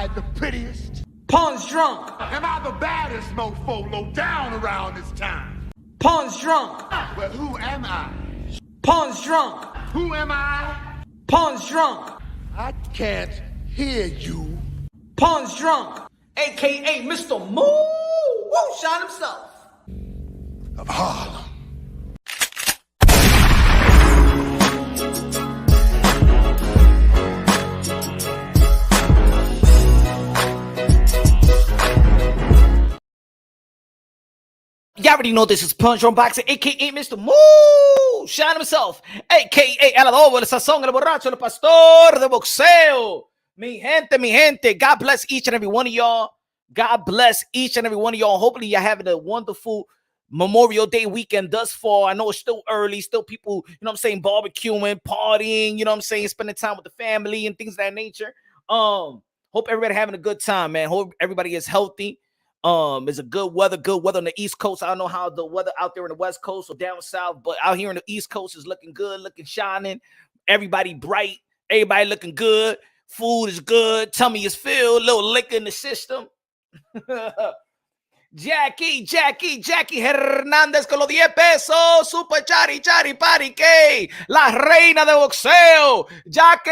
I the prettiest? Pawn's drunk. Am I the baddest mofo low down around this town? Pawn's drunk. Well, who am I? Pawn's drunk. Who am I? Pawn's drunk. I can't hear you. Pawn's drunk. AKA Mr. Moo Woo Shine himself. Of Harlem. You already know this is Punch on Boxing, a.k.a. Mr. Moo Shine himself, a.k.a. El Adobo, el Sazón, el Borracho, el Pastor de Boxeo. Mi gente, God bless each and every one of y'all. God bless each and every one of y'all. Hopefully you're having a wonderful Memorial Day weekend thus far. I know it's still early, still people, you know what I'm saying, barbecuing, partying, you know what I'm saying, spending time with the family and things of that nature. Hope everybody having a good time, man. Hope everybody is healthy. It's a good weather on the East Coast. I don't know how the weather out there in the West Coast or down south, but out here in the East Coast is looking good, looking shining. Everybody bright, everybody looking good. Food is good, tummy is filled, little liquor in the system. Jackie Hernández con los 10 pesos. Super Chari Pari que la reina de boxeo, Jackie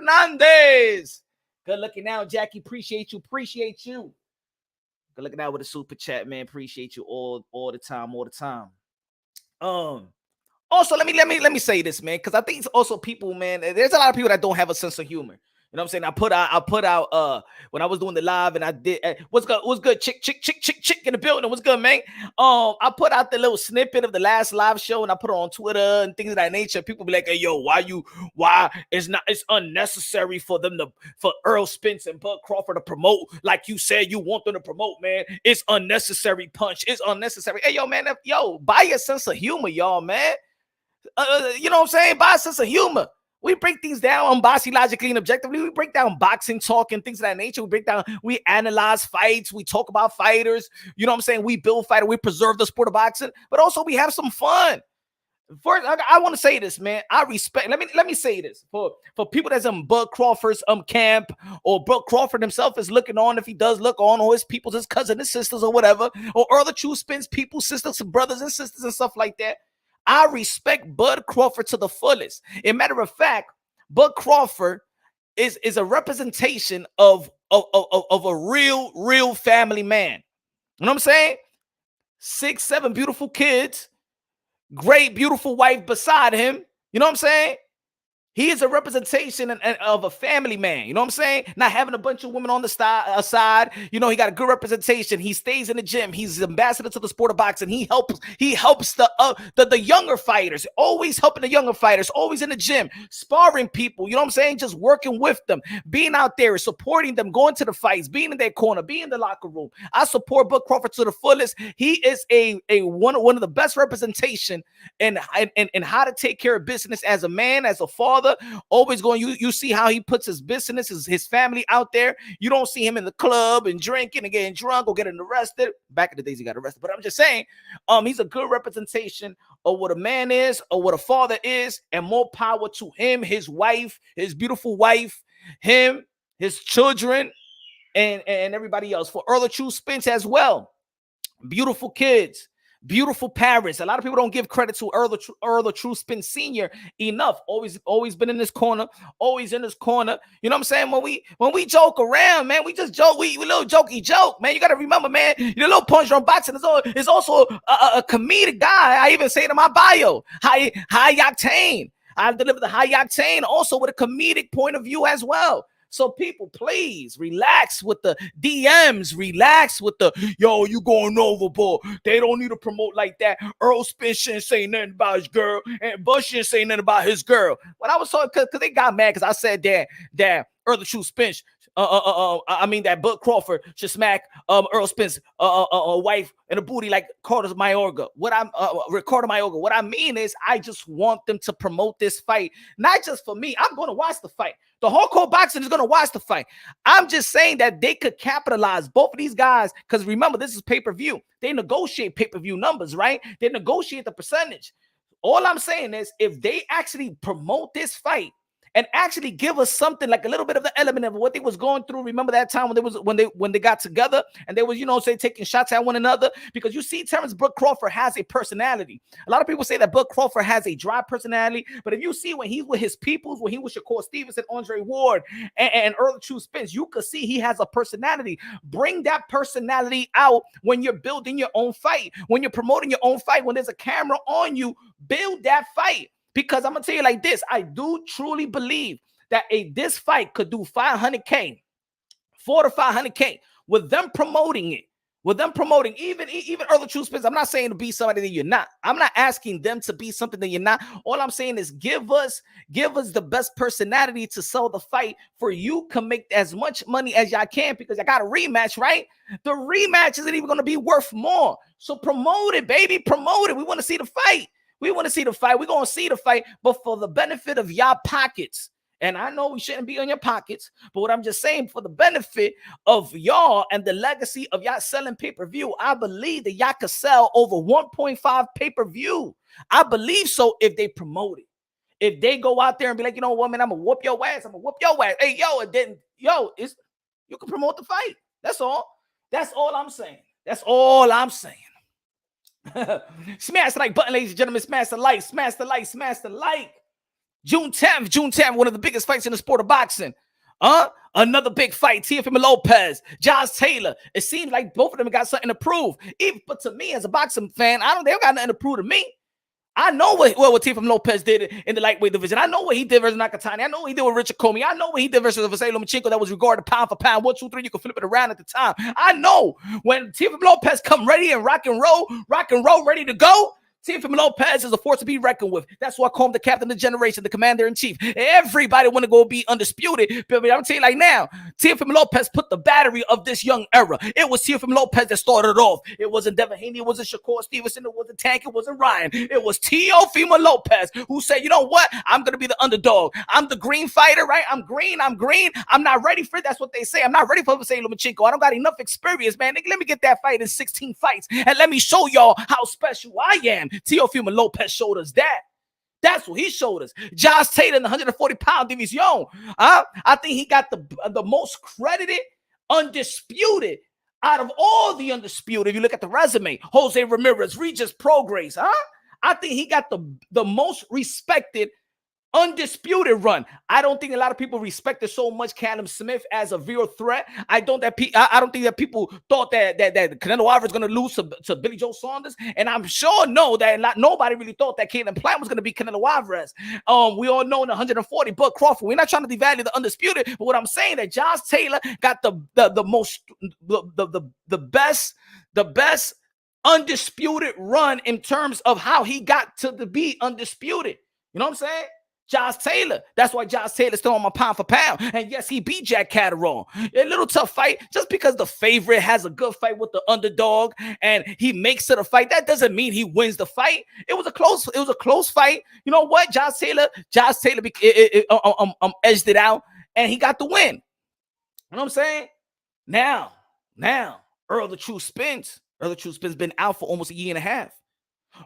Hernández. Good looking out, Jackie. Appreciate you. Good looking out with a super chat, man. Appreciate you all the time. Also, let me say this, man, because I think it's also people, man. There's a lot of people that don't have a sense of humor. You know what I'm saying? I put out when I was doing the live and I did what's good, chick in the building. What's good, man? I put out the little snippet of the last live show and I put it on Twitter and things of that nature. People be like, hey, yo, why it's unnecessary for Earl Spence and Bud Crawford to promote like you said you want them to promote, man. It's unnecessary, Punch. It's unnecessary. Hey, yo, man, buy your sense of humor, y'all, man. You know what I'm saying? Buy a sense of humor. We break things down unbossy, logically, and objectively. We break down boxing talk and things of that nature. We analyze fights. We talk about fighters. You know what I'm saying? We build fighter. We preserve the sport of boxing, but also we have some fun. First, I want to say this, man. I respect. Let me say this for people that's in Bud Crawford's camp, or Bud Crawford himself is looking on, if he does look on, or his people, his cousins, his sisters, or whatever, or other true Spence people, sisters, brothers, and sisters, and stuff like that. I respect Bud Crawford to the fullest. As a matter of fact, Bud Crawford is a representation of a real family man. You know what I'm saying? 6, 7 beautiful kids, great, beautiful wife beside him. You know what I'm saying? He is a representation of a family man. You know what I'm saying? Not having a bunch of women on the side. You know, he got a good representation. He stays in the gym. He's ambassador to the sport of boxing. He helps the younger fighters. Always helping the younger fighters. Always in the gym, sparring people. You know what I'm saying? Just working with them, being out there, supporting them, going to the fights, being in their corner, being in the locker room. I support Bud Crawford to the fullest. He is a one of the best representation in how to take care of business as a man, as a father. Always going, you see how he puts his business, his family out there. You don't see him in the club and drinking and getting drunk or getting arrested. Back in the days he got arrested, but I'm just saying, he's a good representation of what a man is or what a father is, and more power to him, his wife, his beautiful wife, him, his children, and everybody else. For Earl True Spence as well, beautiful kids. Beautiful parents. A lot of people don't give credit to Earl True Spence Sr. enough. Always been in his corner. Always in his corner. You know what I'm saying? When we joke around, man, we just joke. We little jokey joke, man. You got to remember, man, your little Punch on Boxing is also a comedic guy. I even say it in my bio. High octane. I deliver the high octane also with a comedic point of view as well. So people, please relax with the DMs, relax with the, yo, you going overboard. They don't need to promote like that. Earl Spence shouldn't say nothing about his girl, and Bush shouldn't say nothing about his girl. When I was talking, because they got mad because I said that Earl True Spence, that Bud Crawford should smack Earl Spence wife in the booty like Carter Mayorga. Ricardo Mayorga. What I mean is, I just want them to promote this fight, not just for me. I'm going to watch the fight. The hardcore boxing is going to watch the fight. I'm just saying that they could capitalize, both of these guys, because remember, this is pay-per-view. They negotiate pay-per-view numbers, right? They negotiate the percentage. All I'm saying is, if they actually promote this fight and actually give us something like a little bit of the element of what they was going through. Remember that time when they got together and they was, say, taking shots at one another? Because you see, Terence Bud Crawford has a personality. A lot of people say that Bud Crawford has a dry personality, but if you see when he's with his peoples, when he was Shakur Stevenson, Andre Ward, and Earl True Spence, you could see he has a personality. Bring that personality out when you're building your own fight, when you're promoting your own fight, when there's a camera on you. Build that fight. Because I'm going to tell you like this, I do truly believe that this fight could do 500K, 400 to 500K with them promoting it. With them promoting, even Earl True Spence, I'm not saying to be somebody that you're not. I'm not asking them to be something that you're not. All I'm saying is give us the best personality to sell the fight for you can make as much money as y'all can, because I got a rematch, right? The rematch isn't even going to be worth more. So promote it, baby. Promote it. We want to see the fight. We want to see the fight. We're going to see the fight, but for the benefit of y'all pockets. And I know we shouldn't be on your pockets, but what I'm just saying, for the benefit of y'all and the legacy of y'all selling pay-per-view, I believe that y'all could sell over 1.5 pay-per-view. I believe so if they promote it. If they go out there and be like, you know what, man, I'm going to whoop your ass. I'm going to whoop your ass. Hey, yo, and then, you can promote the fight. That's all. That's all I'm saying. That's all I'm saying. Smash the like button, ladies and gentlemen. Smash the like, smash the like, smash the like. June 10th, one of the biggest fights in the sport of boxing. Another big fight, Teofimo Lopez, Josh Taylor. It seems like both of them got something to prove. But to me, as a boxing fan, they don't got nothing to prove to me. I know what Teofimo Lopez did in the lightweight division. I know what he did versus Nakatani. I know what he did with Richard Comey. I know what he did versus Vasily Lomachenko that was regarded pound for pound. 1, 2, 3, you can flip it around at the time. I know when Teofimo Lopez come ready and rock and roll, ready to go, Teofimo Lopez is a force to be reckoned with. That's why I call him the captain of the generation, the commander-in-chief. Everybody want to go be undisputed. But I'm going to tell you like now, Teofimo Lopez put the battery of this young era. It was Teofimo Lopez that started it off. It wasn't Devin Haney. It wasn't Shakur Stevenson. It wasn't Tank. It wasn't Ryan. It was Teofimo Lopez who said, you know what? I'm going to be the underdog. I'm the green fighter, right? I'm green. I'm not ready for it. That's what they say. I'm not ready for Vasily Lomachenko. I don't got enough experience, man. Let me get that fight in 16 fights and let me show y'all how special I am. Teofimo Lopez showed us that. That's what he showed us. Josh Taylor in the 140-pound division. I think he got the most credited, undisputed out of all the undisputed. If you look at the resume, Jose Ramirez, Regis Prograis. I think he got the most respected, undisputed run. I don't think a lot of people respected so much Callum Smith as a real threat. I don't think that people thought that Canelo Alvarez was going to lose to Billy Joe Saunders, and I'm sure that nobody really thought that Caleb Plant was going to be Canelo Alvarez. We all know in the 140, Bud Crawford. We're not trying to devalue the undisputed, but what I'm saying that Josh Taylor got the best undisputed run in terms of how he got to be undisputed. You know what I'm saying? Josh Taylor. That's why Josh Taylor's still on my pound for pound. And yes, he beat Jack Catterall. A little tough fight. Just because the favorite has a good fight with the underdog and he makes it a fight, that doesn't mean he wins the fight. It was a close fight. You know what? Josh Taylor edged it out and he got the win. You know what I'm saying? Now, Earl the True Spence. Earl the True Spence been out for almost a year and a half.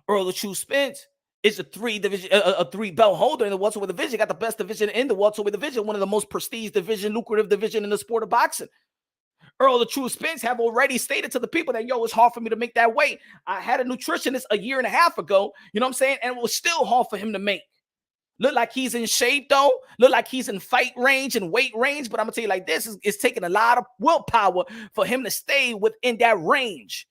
Earl the True Spence is a 3-belt holder in the welterweight division. Got the best division in the welterweight division, one of the most prestige division, lucrative division in the sport of boxing. Earl the True Spence have already stated to the people that, it's hard for me to make that weight. I had a nutritionist a year and a half ago, you know what I'm saying? And it was still hard for him to make. Look like he's in shape, though. Look like he's in fight range and weight range. But I'm going to tell you like this, it's taking a lot of willpower for him to stay within that range.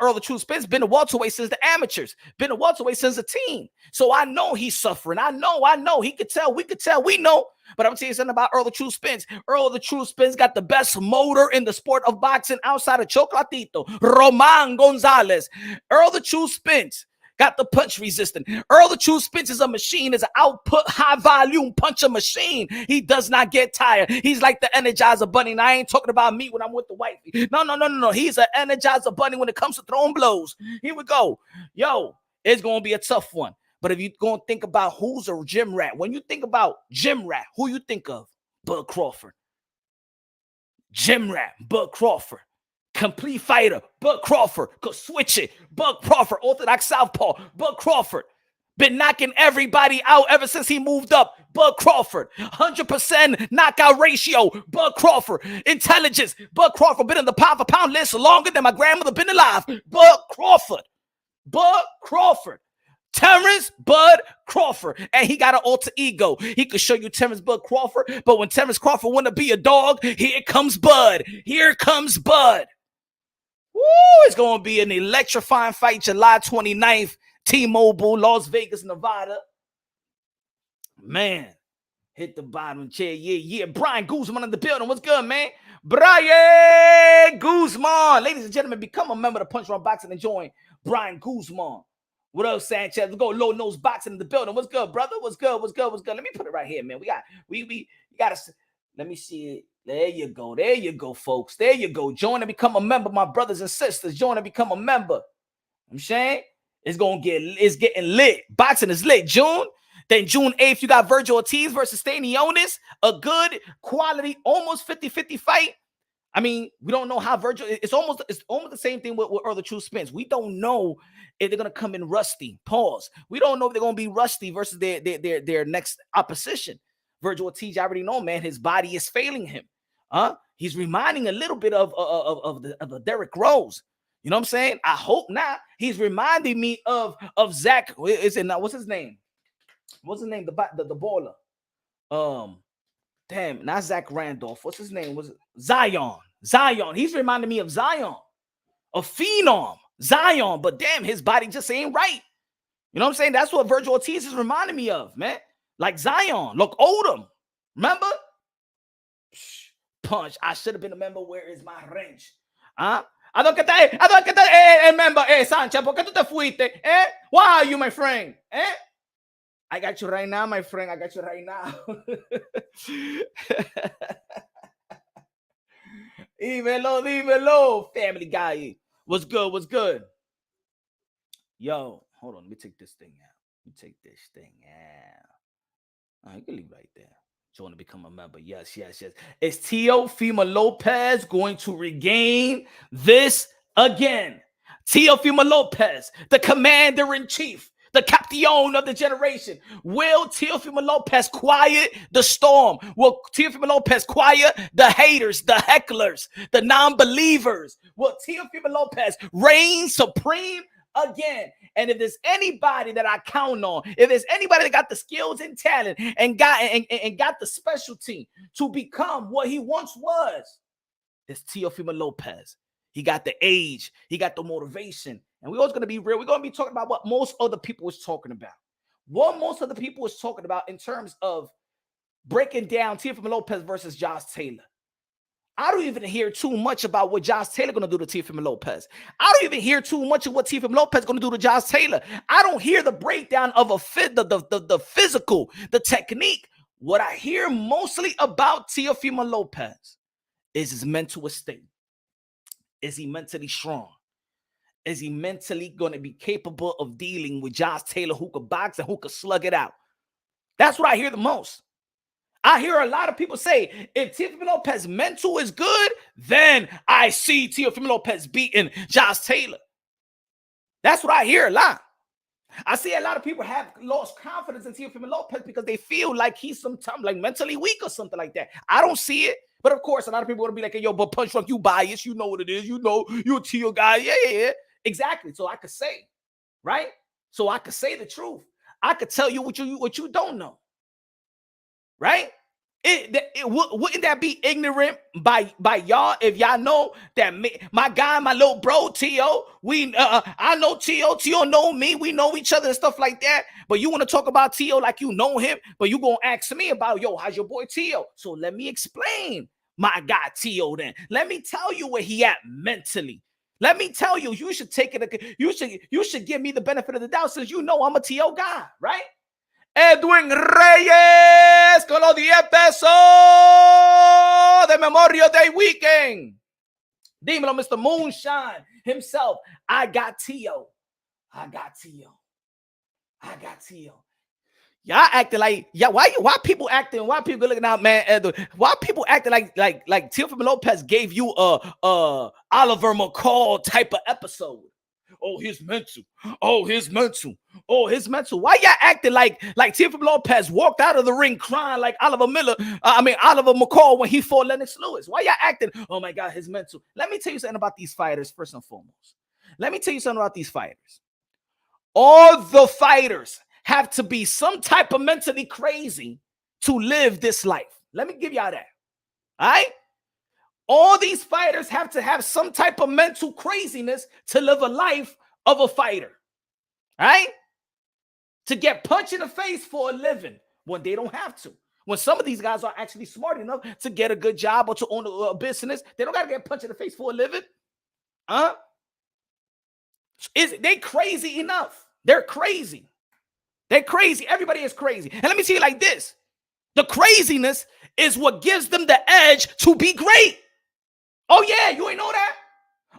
Earl the True Spence been a welterweight since the amateurs, been a welterweight since the team. So I know he's suffering. I know. He could tell, we know. But I'm gonna tell you something about Earl the True Spence. Earl the True Spence got the best motor in the sport of boxing outside of Chocolatito, Roman Gonzalez. Earl the True Spence got the punch resistant. Earl the True Spence is a machine, is an output, high volume puncher machine. He does not get tired. He's like the Energizer Bunny. And I ain't talking about me when I'm with the wifey. No. He's an Energizer Bunny when it comes to throwing blows. Here we go. It's going to be a tough one. But if you're going to think about who's a gym rat, when you think about gym rat, who you think of? Bud Crawford. Gym rat, Bud Crawford. Complete fighter, Bud Crawford. Could switch it, Bud Crawford. Orthodox southpaw, Bud Crawford. Been knocking everybody out ever since he moved up. Bud Crawford. 100% knockout ratio. Bud Crawford. Intelligence. Bud Crawford been in the pound for pound list longer than my grandmother been alive. Bud Crawford. Bud Crawford. Terence Bud Crawford. And he got an alter ego. He could show you Terence Bud Crawford, but when Terence Crawford want to be a dog, here comes Bud. Here comes Bud. Woo, it's going to be an electrifying fight July 29th. T-Mobile, Las Vegas, Nevada. Man, hit the bottom chair. Yeah. Brian Guzman in the building. What's good, man? Brian Guzman. Ladies and gentlemen, become a member of the Punch Drunk Boxing and join Brian Guzman. What up, Sanchez? Let's go. Low nose boxing in the building. What's good, brother? What's good? Let me put it right here, man. We gotta. Let me see it. There you go, folks. There you go. Join and become a member, my brothers and sisters. Join and become a member. I'm saying it's getting lit. Boxing is lit. June 8th, you got Virgil Ortiz versus Stanionis. A good quality, almost 50-50 fight. I mean, we don't know how Virgil. It's almost the same thing with Earl the True Spence. We don't know if they're gonna come in rusty. Pause. We don't know if they're gonna be rusty versus their next opposition. Virgil Ortiz, I already know, man. His body is failing him. He's reminding a little bit of the Derrick Rose. You know what I'm saying? I hope not. He's reminding me of Zach. Is it not? What's his name? What's his name? The baller. Damn, not Zach Randolph. What's his name? Was it Zion? Zion. He's reminding me of Zion, a phenom, Zion. But damn, his body just ain't right. You know what I'm saying? That's what Virgil Ortiz is reminding me of, man. Like Zion. Look, Odom. Remember? Punch. I should have been a member. Where is my wrench? Member. Sanchez, ¿por qué tú te fuiste? Why are you, my friend? I got you right now, my friend. I got you right now. Dímelo. Family guy. What's good? Yo, hold on. Let me take this thing out. You can leave right there. You want to become a member? Yes. Is Teofimo Lopez going to regain this again? Teofimo Lopez, the commander-in-chief, the captain of the generation. Will Teofimo Lopez quiet the storm? Will Teofimo Lopez quiet the haters, the hecklers, the non-believers? Will Teofimo Lopez reign supreme again? And if there's anybody that I count on, if there's anybody that got the skills and talent and got the specialty to become what he once was, it's Teofimo Lopez. He got the age, he got the motivation. And we're always going to be real. We're going to be talking about what most other people is talking about. What most other people is talking about in terms of breaking down Teofimo Lopez versus Josh Taylor. I don't even hear too much about what Josh Taylor going to do to Teofimo Lopez. I don't even hear too much of what Teofimo Lopez is going to do to Josh Taylor. I don't hear the breakdown of the physical, the technique. What I hear mostly about Teofimo Lopez is his mental state. Is he mentally strong? Is he mentally going to be capable of dealing with Josh Taylor, who could box and who could slug it out? That's what I hear the most. I hear a lot of people say, if Teofimo Lopez mental is good, then I see Teofimo Lopez beating Josh Taylor. That's what I hear a lot. I see a lot of people have lost confidence in Teofimo Lopez because they feel like he's sometimes like mentally weak or something like that. I don't see it. But of course, a lot of people are going to be like, hey, yo, but Punch Drunk, you biased. You know what it is. You know, you're a Teo guy. Yeah. Exactly. So I could say, right? So I could say the truth. I could tell you what you don't know. Right? Wouldn't that be ignorant by y'all if y'all know that my guy, my little bro Teo, I know Teo know me, we know each other and stuff like that. But you want to talk about Teo like you know him, but you gonna ask me about, yo, how's your boy Teo? So let me explain my guy Teo then. Let me tell you where he at mentally. Let me tell you, you should take it. You should give me the benefit of the doubt since you know I'm a Teo guy, right? Edwin Reyes con los 10 pesos de Memorial Day weekend. Dímelo, Mr. Moonshine himself. I got Teo. Y'all acting like, yeah, why people acting, why people looking out, man? Why people acting like Teofimo Lopez gave you a Oliver McCall type of episode? Oh, he's mental. Oh, he's mental. Oh, his mental. Why y'all acting like Teofimo Lopez walked out of the ring crying like Oliver McCall when he fought Lennox Lewis? Why y'all acting, oh my God, his mental? Let me tell you something about these fighters first and foremost. Let me tell you something about these fighters. All the fighters have to be some type of mentally crazy to live this life. Let me give y'all that. All right? All these fighters have to have some type of mental craziness to live a life of a fighter. All right? To get punched in the face for a living when they don't have to. When some of these guys are actually smart enough to get a good job or to own a business, they don't got to get punched in the face for a living. They crazy enough. They're crazy. They're crazy. Everybody is crazy. And let me tell you like this. The craziness is what gives them the edge to be great. Oh, yeah, you ain't know that?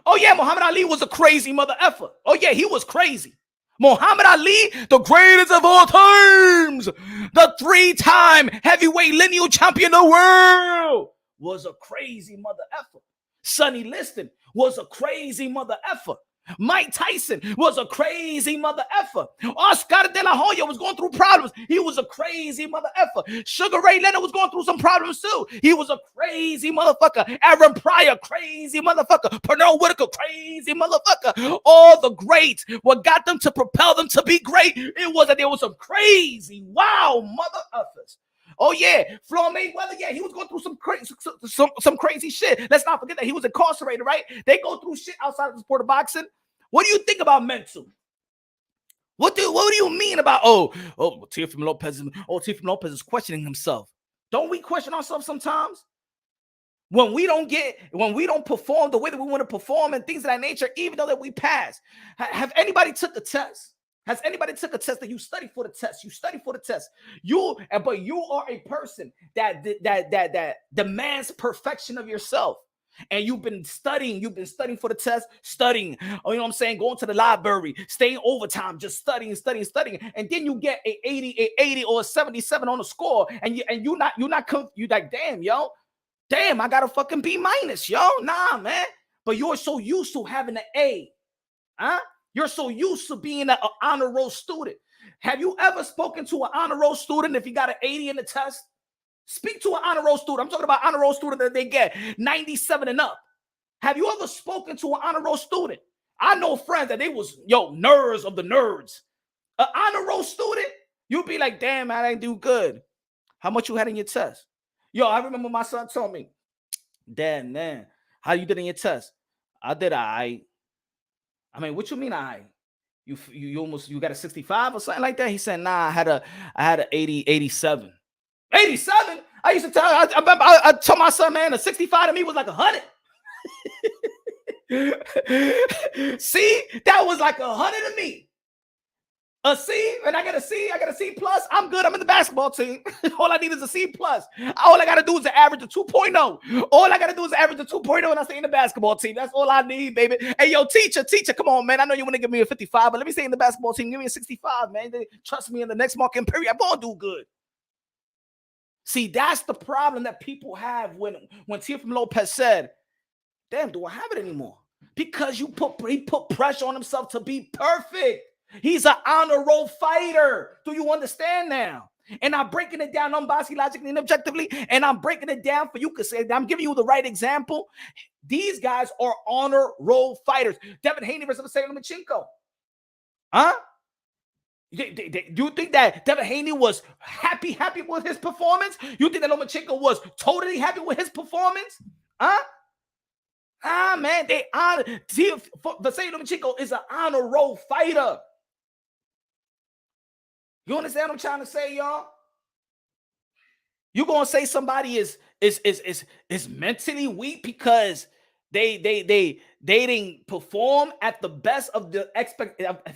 Oh, yeah, Muhammad Ali was a crazy mother effer. Oh, yeah, he was crazy. Muhammad Ali, the greatest of all times, the 3-time heavyweight lineal champion of the world, was a crazy mother effer. Sonny Liston was a crazy mother effer. Mike Tyson was a crazy mother effer. Oscar De La Hoya was going through problems. He was a crazy mother effer. Sugar Ray Leonard was going through some problems too. He was a crazy motherfucker. Aaron Pryor, crazy motherfucker. Pernell Whitaker, crazy motherfucker. All the greats, what got them to propel them to be great, it was that there was some crazy, wow mother effers. Oh, yeah, Floyd Mayweather, yeah, he was going through some crazy shit. Let's not forget that he was incarcerated, right? They go through shit outside of the sport of boxing. What do you think about mental? What do you mean about, Teofimo Lopez is questioning himself. Don't we question ourselves sometimes? When we don't perform the way that we want to perform and things of that nature, even though that we pass. Have anybody took the test? Has anybody took a test that you study for the test? You study for the test. But you are a person that demands perfection of yourself. And you've been studying for the test, studying, you know what I'm saying, going to the library, staying overtime, just studying. And then you get a 80 or a 77 on the score, and you're like, damn, I got a fucking B-, yo. Nah, man. But you're so used to having an A. You're so used to being an honor roll student. Have you ever spoken to an honor roll student if you got an 80 in the test? Speak to an honor roll student. I'm talking about honor roll student that they get 97 and up. Have you ever spoken to an honor roll student? I know friends that they was, nerds of the nerds. An honor roll student, you'd be like, damn, man, I didn't do good. How much you had in your test? I remember my son told me, Dad, man, how you did in your test? I did all right. I mean, what you mean I? You got a 65 or something like that? He said, nah, I had a 87. 87? I used to tell I told my son, man, a 65 to me was like 100. See, that was like 100 to me. A C, and I got a C plus. I'm good. I'm in the basketball team. All I need is a C plus. All I got to do is an average of 2.0. All I got to do is average of 2.0, and I stay in the basketball team. That's all I need, baby. Hey, teacher, come on, man. I know you want to give me a 55, but let me stay in the basketball team. Give me a 65, man. Trust me, in the next market period, I'm going to do good. See, that's the problem that people have when Teofimo Lopez said, damn, do I have it anymore? Because he put pressure on himself to be perfect. He's an honor roll fighter. Do you understand now? And I'm breaking it down unbiasedly, logically, and objectively. And I'm breaking it down for you because I'm giving you the right example. These guys are honor roll fighters. Devin Haney versus Lomachenko. You think that Devin Haney was happy with his performance? You think that Lomachenko was totally happy with his performance? Man, they honor. Vasily Lomachenko is an honor roll fighter. You understand what I'm trying to say, y'all? You gonna say somebody is mentally weak because they didn't perform at the best of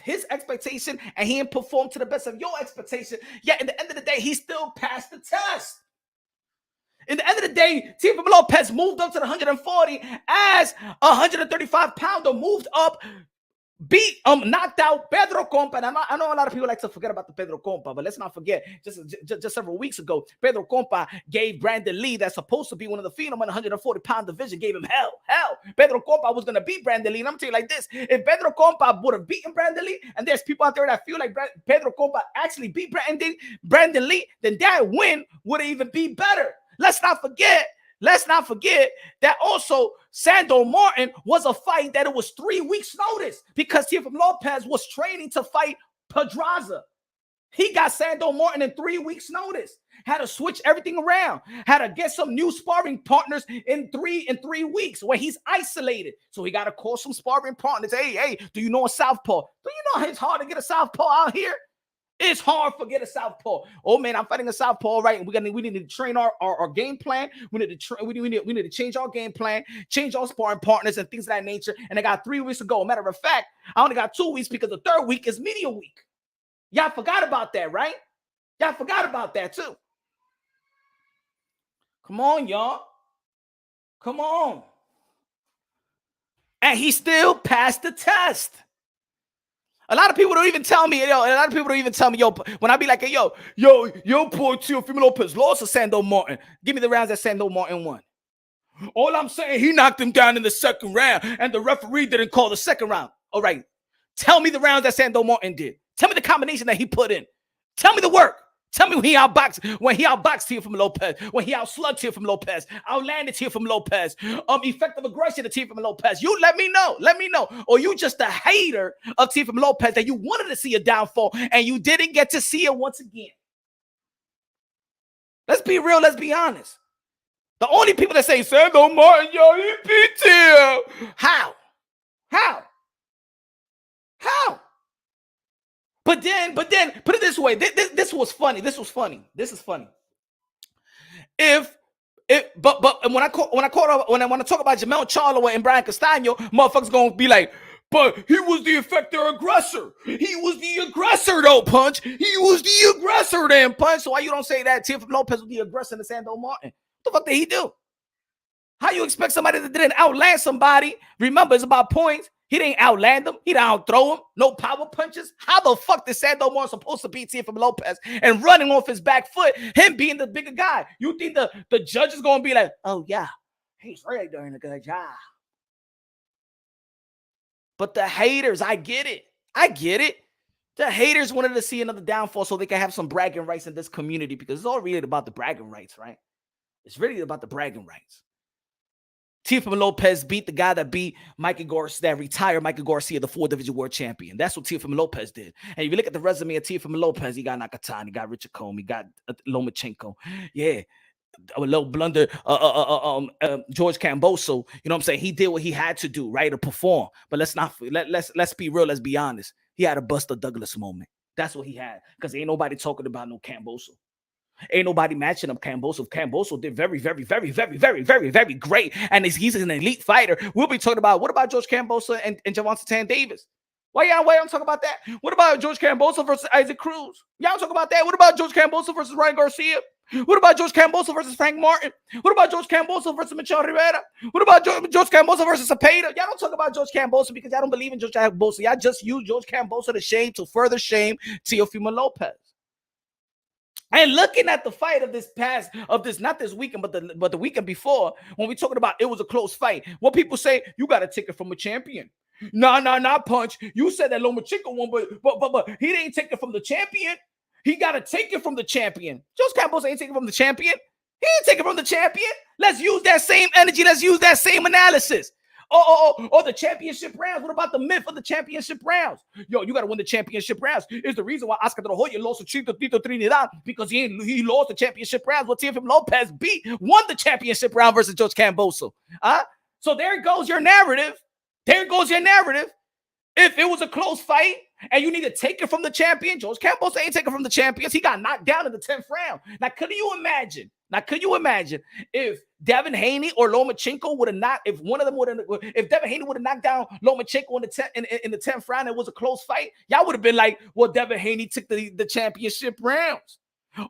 his expectation, and he didn't perform to the best of your expectation. Yet, at the end of the day, he still passed the test. In the end of the day, Teofimo Lopez moved up to the 140 as a 135-pounder moved up knocked out Pedro Compa. And I know a lot of people like to forget about the Pedro Compa, but let's not forget, just several weeks ago, Pedro Compa gave Brandon Lee, that's supposed to be one of the phenom in the 140-pound division, gave him hell. Pedro Compa was going to beat Brandon Lee. And I'm going to tell you like this, if Pedro Compa would have beaten Brandon Lee, and there's people out there that feel like Pedro Compa actually beat Brandon Lee, then that win would even be better. Let's not forget that also Sando Martin was a fight that it was 3 weeks notice because Teofimo Lopez was training to fight Pedraza. He got Sando Martin in 3 weeks notice. Had to switch everything around. Had to get some new sparring partners in three weeks where he's isolated. So he got to call some sparring partners. Hey, do you know a southpaw? Do you know it's hard to get a southpaw out here? It's hard to get a southpaw. Oh man, I'm fighting a southpaw, right? And we need to train our game plan. We need to change our game plan, change our sparring partners and things of that nature. And I got 3 weeks to go. Matter of fact, I only got 2 weeks because the third week is media week. Y'all forgot about that, right? Y'all forgot about that too. Come on, y'all. Come on. And he still passed the test. A lot of people don't even tell me, yo, when I be like, hey, yo, poor Teofimo Lopez lost to Sando Martin. Give me the rounds that Sando Martin won. All I'm saying, he knocked him down in the second round, and the referee didn't call the second round. All right. Tell me the rounds that Sando Martin did. Tell me the combination that he put in. Tell me the work. Tell me when he outboxed Teofimo Lopez, when he outslugged Teofimo Lopez, outlanded Teofimo Lopez, effective aggression to Teofimo Lopez. You let me know. Or you just a hater of Teofimo Lopez that you wanted to see a downfall and you didn't get to see it once again. Let's be real. Let's be honest. The only people that say, Sando Martin, yo, he beat him. How? But then, put it this way. This was funny. This is funny. But when I talk about Jamel Charlo and Brian Castano, motherfuckers gonna be like, but he was the effector aggressor. He was the aggressor, though, Punch. He was the aggressor, then, Punch. So why you don't say that Teofimo Lopez was the aggressor to Sando Martin? What the fuck did he do? How you expect somebody that didn't outland somebody? Remember, it's about points. He didn't outland him. He didn't outthrow him. No power punches. How the fuck did Sando Martin supposed to beat Teofimo Lopez and running off his back foot, him being the bigger guy? You think the judge is going to be like, oh, yeah, he's really doing a good job. But the haters, I get it. The haters wanted to see another downfall so they can have some bragging rights in this community because it's all really about the bragging rights, right? It's really about the bragging rights. Teofimo Lopez beat the guy that beat Mikey Garcia, that retired Mikey Garcia, the 4-division world champion. That's what Teofimo Lopez did. And if you look at the resume of Teofimo Lopez, he got Nakatani, he got Richard Combe, he got Lomachenko. Yeah, a little blunder. George Camboso. You know what I'm saying? He did what he had to do, right, to perform. But let's be real. Let's be honest. He had a Buster Douglas moment. That's what he had because ain't nobody talking about no Camboso. Ain't nobody matching up Camboso. Camboso did very, very, very, very, very, very, very great. And he's an elite fighter. We'll be talking about what about George Camboso and Javante Tan Davis? Why y'all talking about that? What about George Camboso versus Isaac Cruz? Y'all talk about that? What about George Camboso versus Ryan Garcia? What about George Camboso versus Frank Martin? What about George Camboso versus Michel Rivera? What about George Camboso versus Cepeda? Y'all don't talk about George Camboso because y'all don't believe in George Camboso. Y'all just use George Camboso to further shame Teofimo Lopez. And looking at the fight not this weekend, but the weekend before, when we talking about it was a close fight, what people say, you got to take it from a champion. Nah, Punch. You said that Lomachenko won, but he didn't take it from the champion. He got to take it from the champion. George Campos ain't taking it from the champion. He ain't taking it from the champion. Let's use that same energy. Let's use that same analysis. Oh, the championship rounds. What about the myth of the championship rounds? Yo, you got to win the championship rounds. It's the reason why Oscar de la Hoya lost to Tito Trinidad because he lost the championship rounds. Well, Teofimo Lopez won the championship round versus George Camboso. So there goes your narrative. If it was a close fight and you need to take it from the champion, George Campos ain't taking from the champions. He got knocked down in the 10th round. Now, could you imagine if Devin Haney or Lomachenko would have knocked, if Devin Haney would have knocked down Lomachenko in the 10th round and it was a close fight, y'all would have been like, well, Devin Haney took the championship rounds.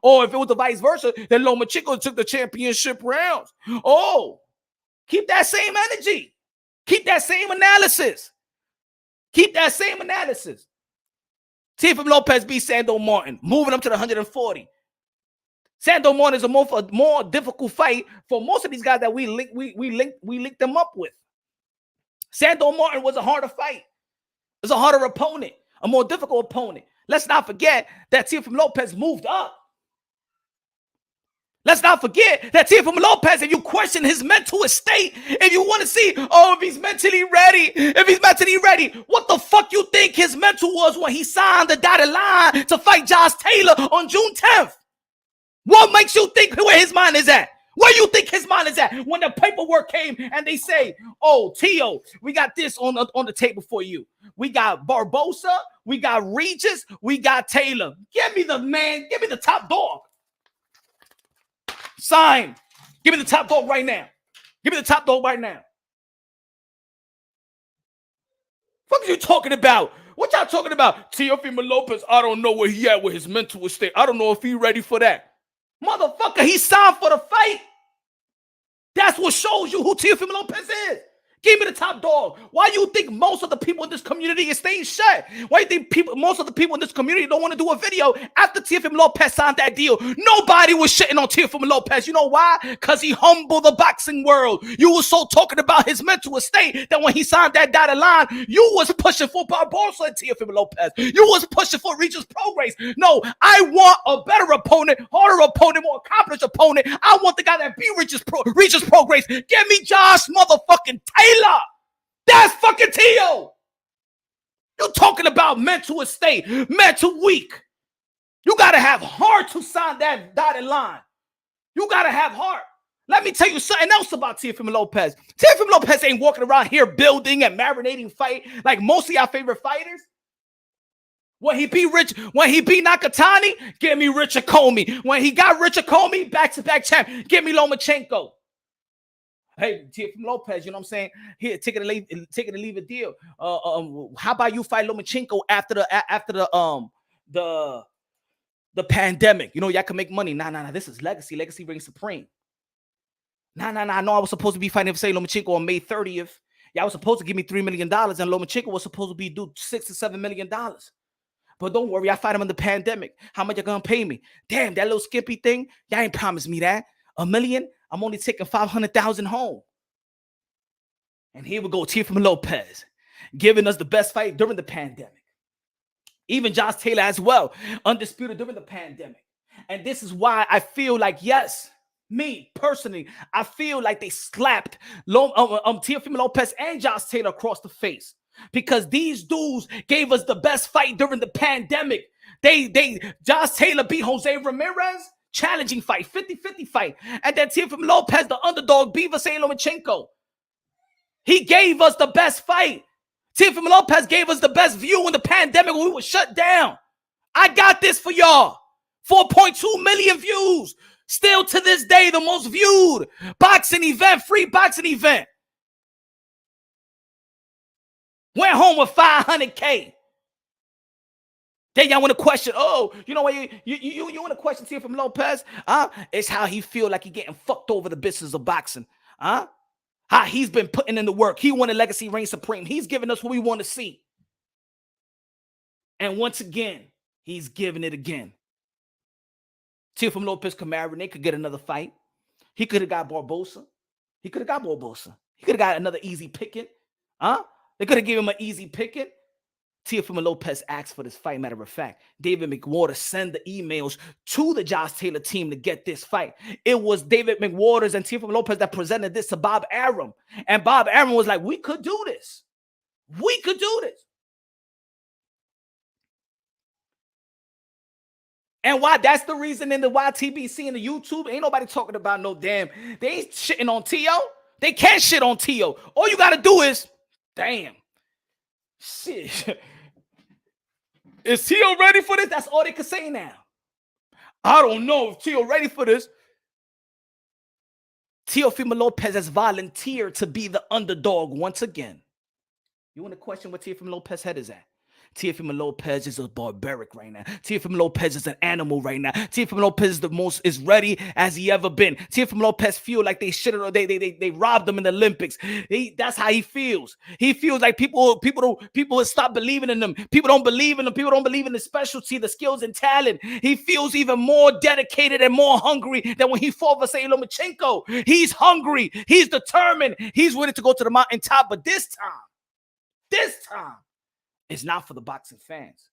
Or if it was the vice versa, then Lomachenko took the championship rounds. Oh, keep that same energy. Keep that same analysis. Keep that same analysis. Teofimo Lopez beat Sando Martin, moving up to the 140. Sando Martin is a more difficult fight for most of these guys that we linked them up with. Sando Martin was a harder fight. It was a harder opponent, a more difficult opponent. Let's not forget that Teofimo Lopez moved up. Let's not forget that Teofimo Lopez, if you question his mental state, if you want to see, if he's mentally ready, what the fuck you think his mental was when he signed the dotted line to fight Josh Taylor on June 10th? What makes you think where his mind is at? Where you think his mind is at when the paperwork came and they say, oh, Tio, we got this on the table for you. We got Barbosa, we got Regis, we got Taylor. Give me the top dog. Sign. Give me the top dog right now. Give me the top dog right now. What are you talking about? What y'all talking about? Teofimo Lopez, I don't know where he at with his mental state. I don't know if he ready for that. Motherfucker, he signed for the fight. That's what shows you who Teofimo Lopez is. Give me the top dog. Why do you think most of the people in this community is staying shut? Why do you think most of the people in this community don't want to do a video after Teofimo Lopez signed that deal? Nobody was shitting on Teofimo Lopez. You know why? Because he humbled the boxing world. You were so talking about his mental state that when he signed that dotted line, you was pushing for Barbosa and Teofimo Lopez. You was pushing for Regis Prograis. No, I want a better opponent, harder opponent, more accomplished opponent. I want the guy that beat Regis Prograis. Give me Josh motherfucking Taylor. That's fucking Tio. You're talking about mental state, mental weak. You got to have heart to sign that dotted line. You got to have heart. Let me tell you something else about Teofimo Lopez. Teofimo Lopez ain't walking around here building and marinating fight like most of y'all favorite fighters. When he beat Nakatani, give me Richard Comey. When he got Richard Comey, back-to-back champ, give me Lomachenko. Hey, Teofimo Lopez, you know what I'm saying? Here, take it and leave a deal. How about you fight Lomachenko after the pandemic? You know, y'all can make money. Nah. This is legacy. Legacy reigns supreme. Nah. I know I was supposed to be fighting Lomachenko on May 30th. Y'all was supposed to give me $3 million, and Lomachenko was supposed to be due $6 to $7 million. But don't worry, I fight him in the pandemic. How much you gonna pay me? Damn, that little skimpy thing. Y'all ain't promised me that. $1 million. I'm only taking 500,000 home. And here we go, Teofimo Lopez, giving us the best fight during the pandemic. Even Josh Taylor as well, undisputed during the pandemic. And this is why I feel like, yes, me personally, I feel like they slapped Teofimo Lopez and Josh Taylor across the face. Because these dudes gave us the best fight during the pandemic. Josh Taylor beat Jose Ramirez. Challenging fight, 50-50 fight. And then Teofimo Lopez, the underdog, beat Vise Lomachenko. He gave us the best fight. Teofimo Lopez gave us the best view in the pandemic when we were shut down. I got this for y'all. 4.2 million views. Still to this day, the most viewed boxing event, free boxing event. Went home with 500K. Then y'all want to question, you know what? You want to question Teofimo Lopez? It's how he feel like he getting fucked over the business of boxing. How he's been putting in the work. He wanted legacy reign supreme. He's giving us what we want to see. And once again, he's giving it again. Teofimo Lopez could marinate, could get another fight. He could have got Barbosa. He could have got another easy picket. They could have given him an easy picket. Teofimo Lopez asked for this fight. Matter of fact, David McWaters sent the emails to the Josh Taylor team to get this fight. It was David McWaters and Teofimo Lopez that presented this to Bob Arum. And Bob Arum was like, we could do this. We could do this. And why? That's the reason in the YTBC and the YouTube, ain't nobody talking about no damn. They ain't shitting on Tio. They can't shit on Tio. All you got to do is, damn. Shit. Is Tio ready for this? That's all they can say now. I don't know if Tio ready for this. Teofimo Lopez has volunteered to be the underdog once again. You want to question what Teofimo Lopez head is at? Teofimo Lopez is a barbaric right now. Teofimo Lopez is an animal right now. Teofimo Lopez is ready as he ever been. Teofimo Lopez feel like they should have they robbed him in the Olympics. That's how he feels. He feels like people have stopped believing in him. People don't believe in him. People don't believe in the specialty, the skills and talent. He feels even more dedicated and more hungry than when he fought Vasily Lomachenko. He's hungry. He's determined. He's ready to go to the mountaintop. But this time, it's not for the boxing fans,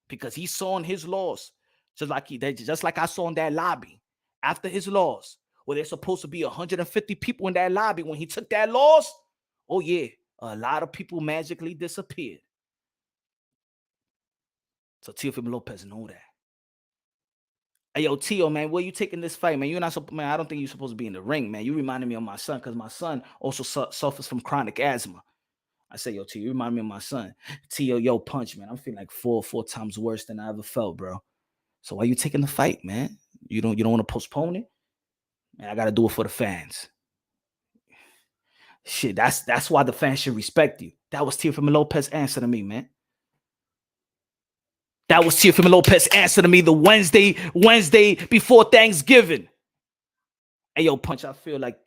because he saw in his loss, just like I saw in that lobby after his loss, where there's supposed to be 150 people in that lobby. When he took that loss, oh yeah, a lot of people magically disappeared. So Teofimo Lopez know that. Hey, yo, Tio, man, where you taking this fight, man? You're not, man, I don't think you're supposed to be in the ring, man. You reminded me of my son, because my son also suffers from chronic asthma. I say, yo, Tio, you remind me of my son. Tio, yo, punch, man. I'm feeling like four times worse than I ever felt, bro. So why you taking the fight, man? You don't want to postpone it? Man, I gotta do it for the fans. Shit, that's why the fans should respect you. That was Teofimo Lopez answer to me, man. That was Teofimo Lopez answer to me the Wednesday before Thanksgiving. Hey, yo, punch, I feel like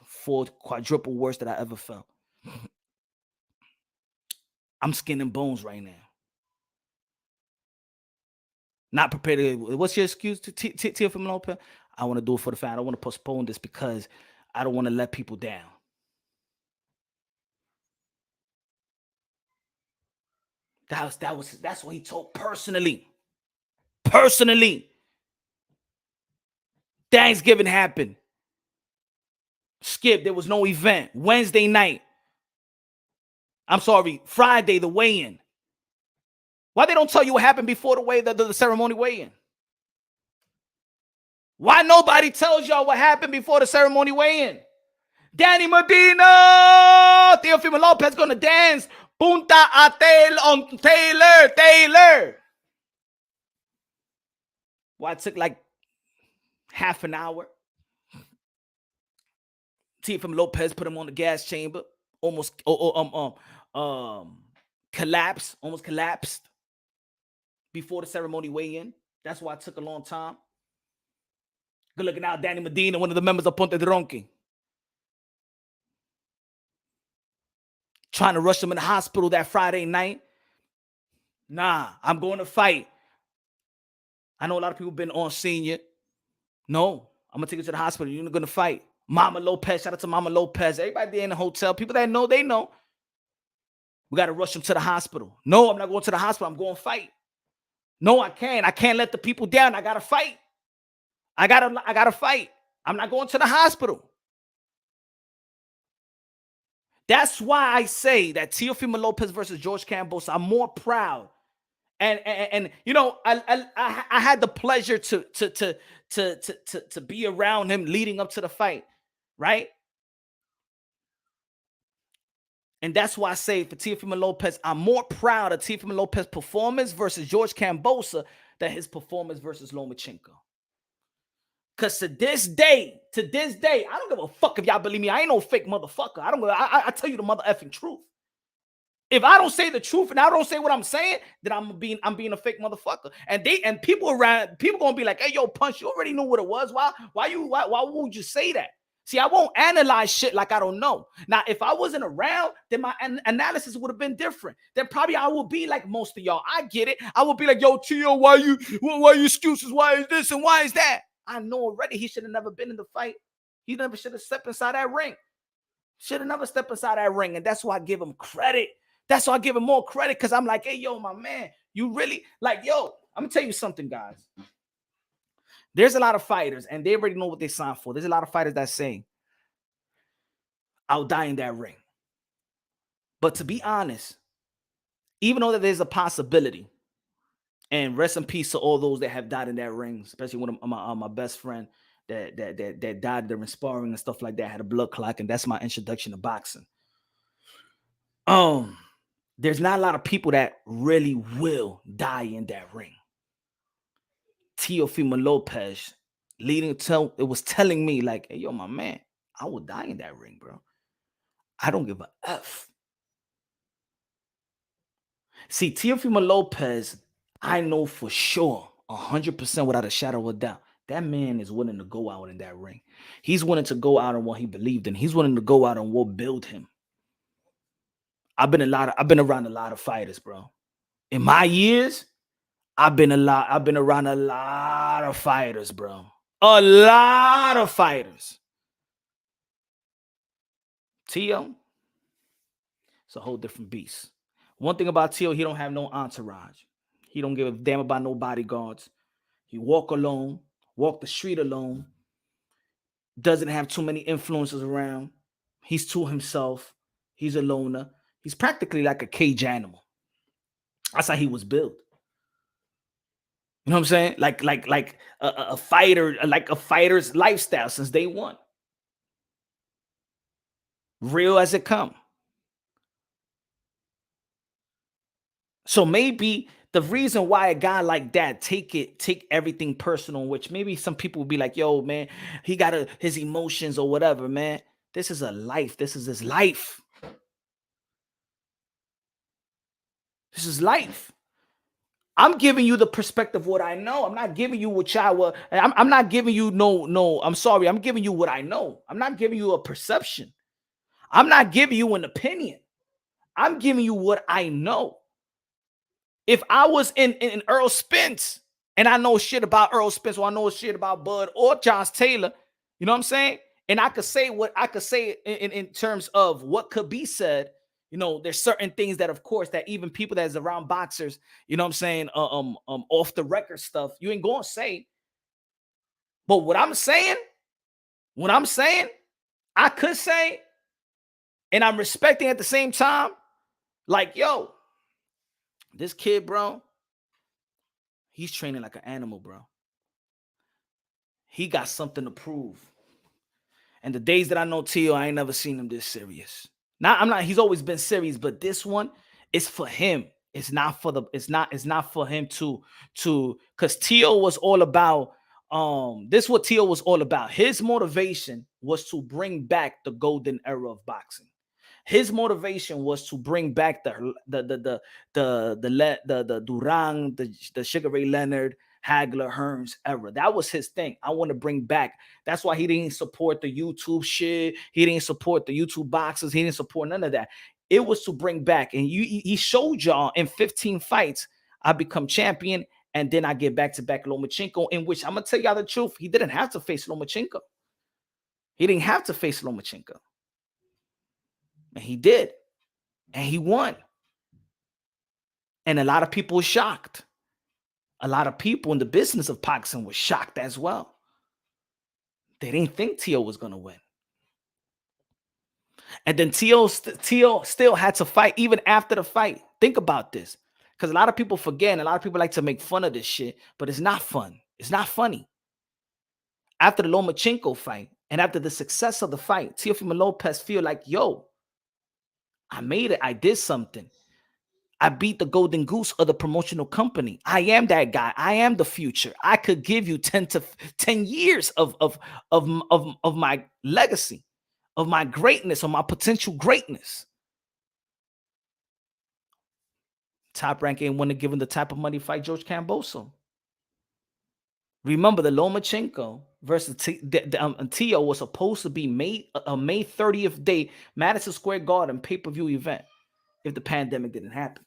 4 quadruple worse than I ever felt. I'm skin and bones right now. Not prepared to. What's your excuse to Teofimo Lopez? I want to do it for the fan. I don't want to postpone this because I don't want to let people down. That's what he told personally. Thanksgiving happened. Skip, there was no event. Wednesday night. I'm sorry, Friday, the weigh-in. Why they don't tell you what happened before the ceremony weigh-in? Why nobody tells y'all what happened before the ceremony weigh-in? Danny Medina! Teofimo Lopez gonna dance. Punta a Taylor. Why it took like half an hour? Teofimo Lopez put him on the gas chamber. Almost collapsed before the ceremony weigh-in. That's why it took a long time. Good looking out, Danny Medina, one of the members of Ponte de Ronqui. Trying to rush him in the hospital that Friday night. Nah, I'm going to fight. I know a lot of people been on senior. No, I'm going to take you to the hospital. You're going to fight. Mama Lopez, shout out to Mama Lopez. Everybody there in the hotel, people that know, they know. We got to rush him to the hospital. No, I'm not going to the hospital. I'm going to fight. No, I can't. I can't let the people down. I got to fight. I gotta fight. I'm not going to the hospital. That's why I say that Teofimo Lopez versus George Kambosos, I'm more proud. And you know, I had the pleasure to be around him leading up to the fight, right? And that's why I say for Teofimo Lopez, I'm more proud of Teofimo Lopez's performance versus George Kambosos than his performance versus Lomachenko. Because to this day, I don't give a fuck if y'all believe me. I ain't no fake motherfucker. I tell you the mother effing truth. If I don't say the truth and I don't say what I'm saying, then I'm being a fake motherfucker. And people gonna be like, hey, yo, Punch, you already knew what it was. Why would you say that? See, I won't analyze shit like I don't know. Now, if I wasn't around, then my analysis would have been different. Then probably I would be like most of y'all. I get it. I would be like, yo, Tio, why you excuses? Why is this and why is that? I know already he should have never been in the fight. He never should have stepped inside that ring. Should have never stepped inside that ring. And that's why I give him credit. That's why I give him more credit, because I'm like, hey, yo, my man, you really, like, yo, I'm going to tell you something, guys. There's a lot of fighters, and they already know what they signed for. There's a lot of fighters that say, I'll die in that ring. But to be honest, even though that there's a possibility, and rest in peace to all those that have died in that ring, especially one of my best friend that died during sparring and stuff like that, had a blood clot, and that's my introduction to boxing. There's not a lot of people that really will die in that ring. Teofimo Lopez it was telling me like, hey, yo, my man, I will die in that ring, bro. I don't give a F. See, Teofimo Lopez, I know for sure, 100% without a shadow of a doubt, that man is willing to go out in that ring. He's willing to go out on what he believed in. He's willing to go out on what built him. I've been around a lot of fighters, bro. In my years, I've been around a lot of fighters, bro. A lot of fighters. Tio, it's a whole different beast. One thing about Tio, he don't have no entourage. He don't give a damn about no bodyguards. He walk alone, walk the street alone, doesn't have too many influences around. He's to himself. He's a loner. He's practically like a cage animal. That's how he was built. You know what I'm saying? Like a fighter, like a fighter's lifestyle since day one. Real as it come. So maybe the reason why a guy like that take everything personal, which maybe some people would be like, yo, man, he got his emotions or whatever, man. This is a life. This is his life. This is life. I'm giving you the perspective of what I know. I'm not giving you what y'all were. I'm not giving you no. I'm sorry. I'm giving you what I know. I'm not giving you a perception. I'm not giving you an opinion. I'm giving you what I know. If I was in Earl Spence and I know shit about Earl Spence, or I know shit about Bud or Josh Taylor, you know what I'm saying? And I could say what I could say in terms of what could be said. You know, there's certain things that, of course, that even people that's around boxers, you know what I'm saying, off the record stuff, you ain't gonna say. But what I'm saying, I could say, and I'm respecting at the same time, like, yo, this kid, bro, he's training like an animal, bro. He got something to prove. And the days that I know Tio, I ain't never seen him this serious. He's always been serious, but this one is for him. It's not for him to because Tio was all about this is what Tio was all about. His motivation was to bring back the golden era of boxing. His motivation was to bring back the Durang, the Sugar Ray Leonard, Hagler, Hearns era. That was his thing. I want to bring back. That's why he didn't support the YouTube shit. He didn't support the YouTube boxes. He didn't support none of that. It was to bring back. And he showed y'all in 15 fights, I become champion. And then I get back-to-back Lomachenko, in which I'm going to tell y'all the truth. He didn't have to face Lomachenko. He didn't have to face Lomachenko. And he did. And he won. And a lot of people were shocked. A lot of people in the business of boxing were shocked as well. They didn't think Tio was going to win. And then Tio still had to fight even after the fight. Think about this. Because a lot of people forget, and a lot of people like to make fun of this shit, but it's not fun. It's not funny. After the Lomachenko fight, and after the success of the fight, Teofimo Lopez feel like, yo, I made it. I did something. I beat the golden goose of the promotional company. I am that guy. I am the future. I could give you 10 years of my legacy, of my greatness, of my potential greatness. Top Rank ain't want to give him the type of money fight George Camboso. Remember, the Lomachenko versus Tio was supposed to be May 30th day, Madison Square Garden pay-per-view event if the pandemic didn't happen.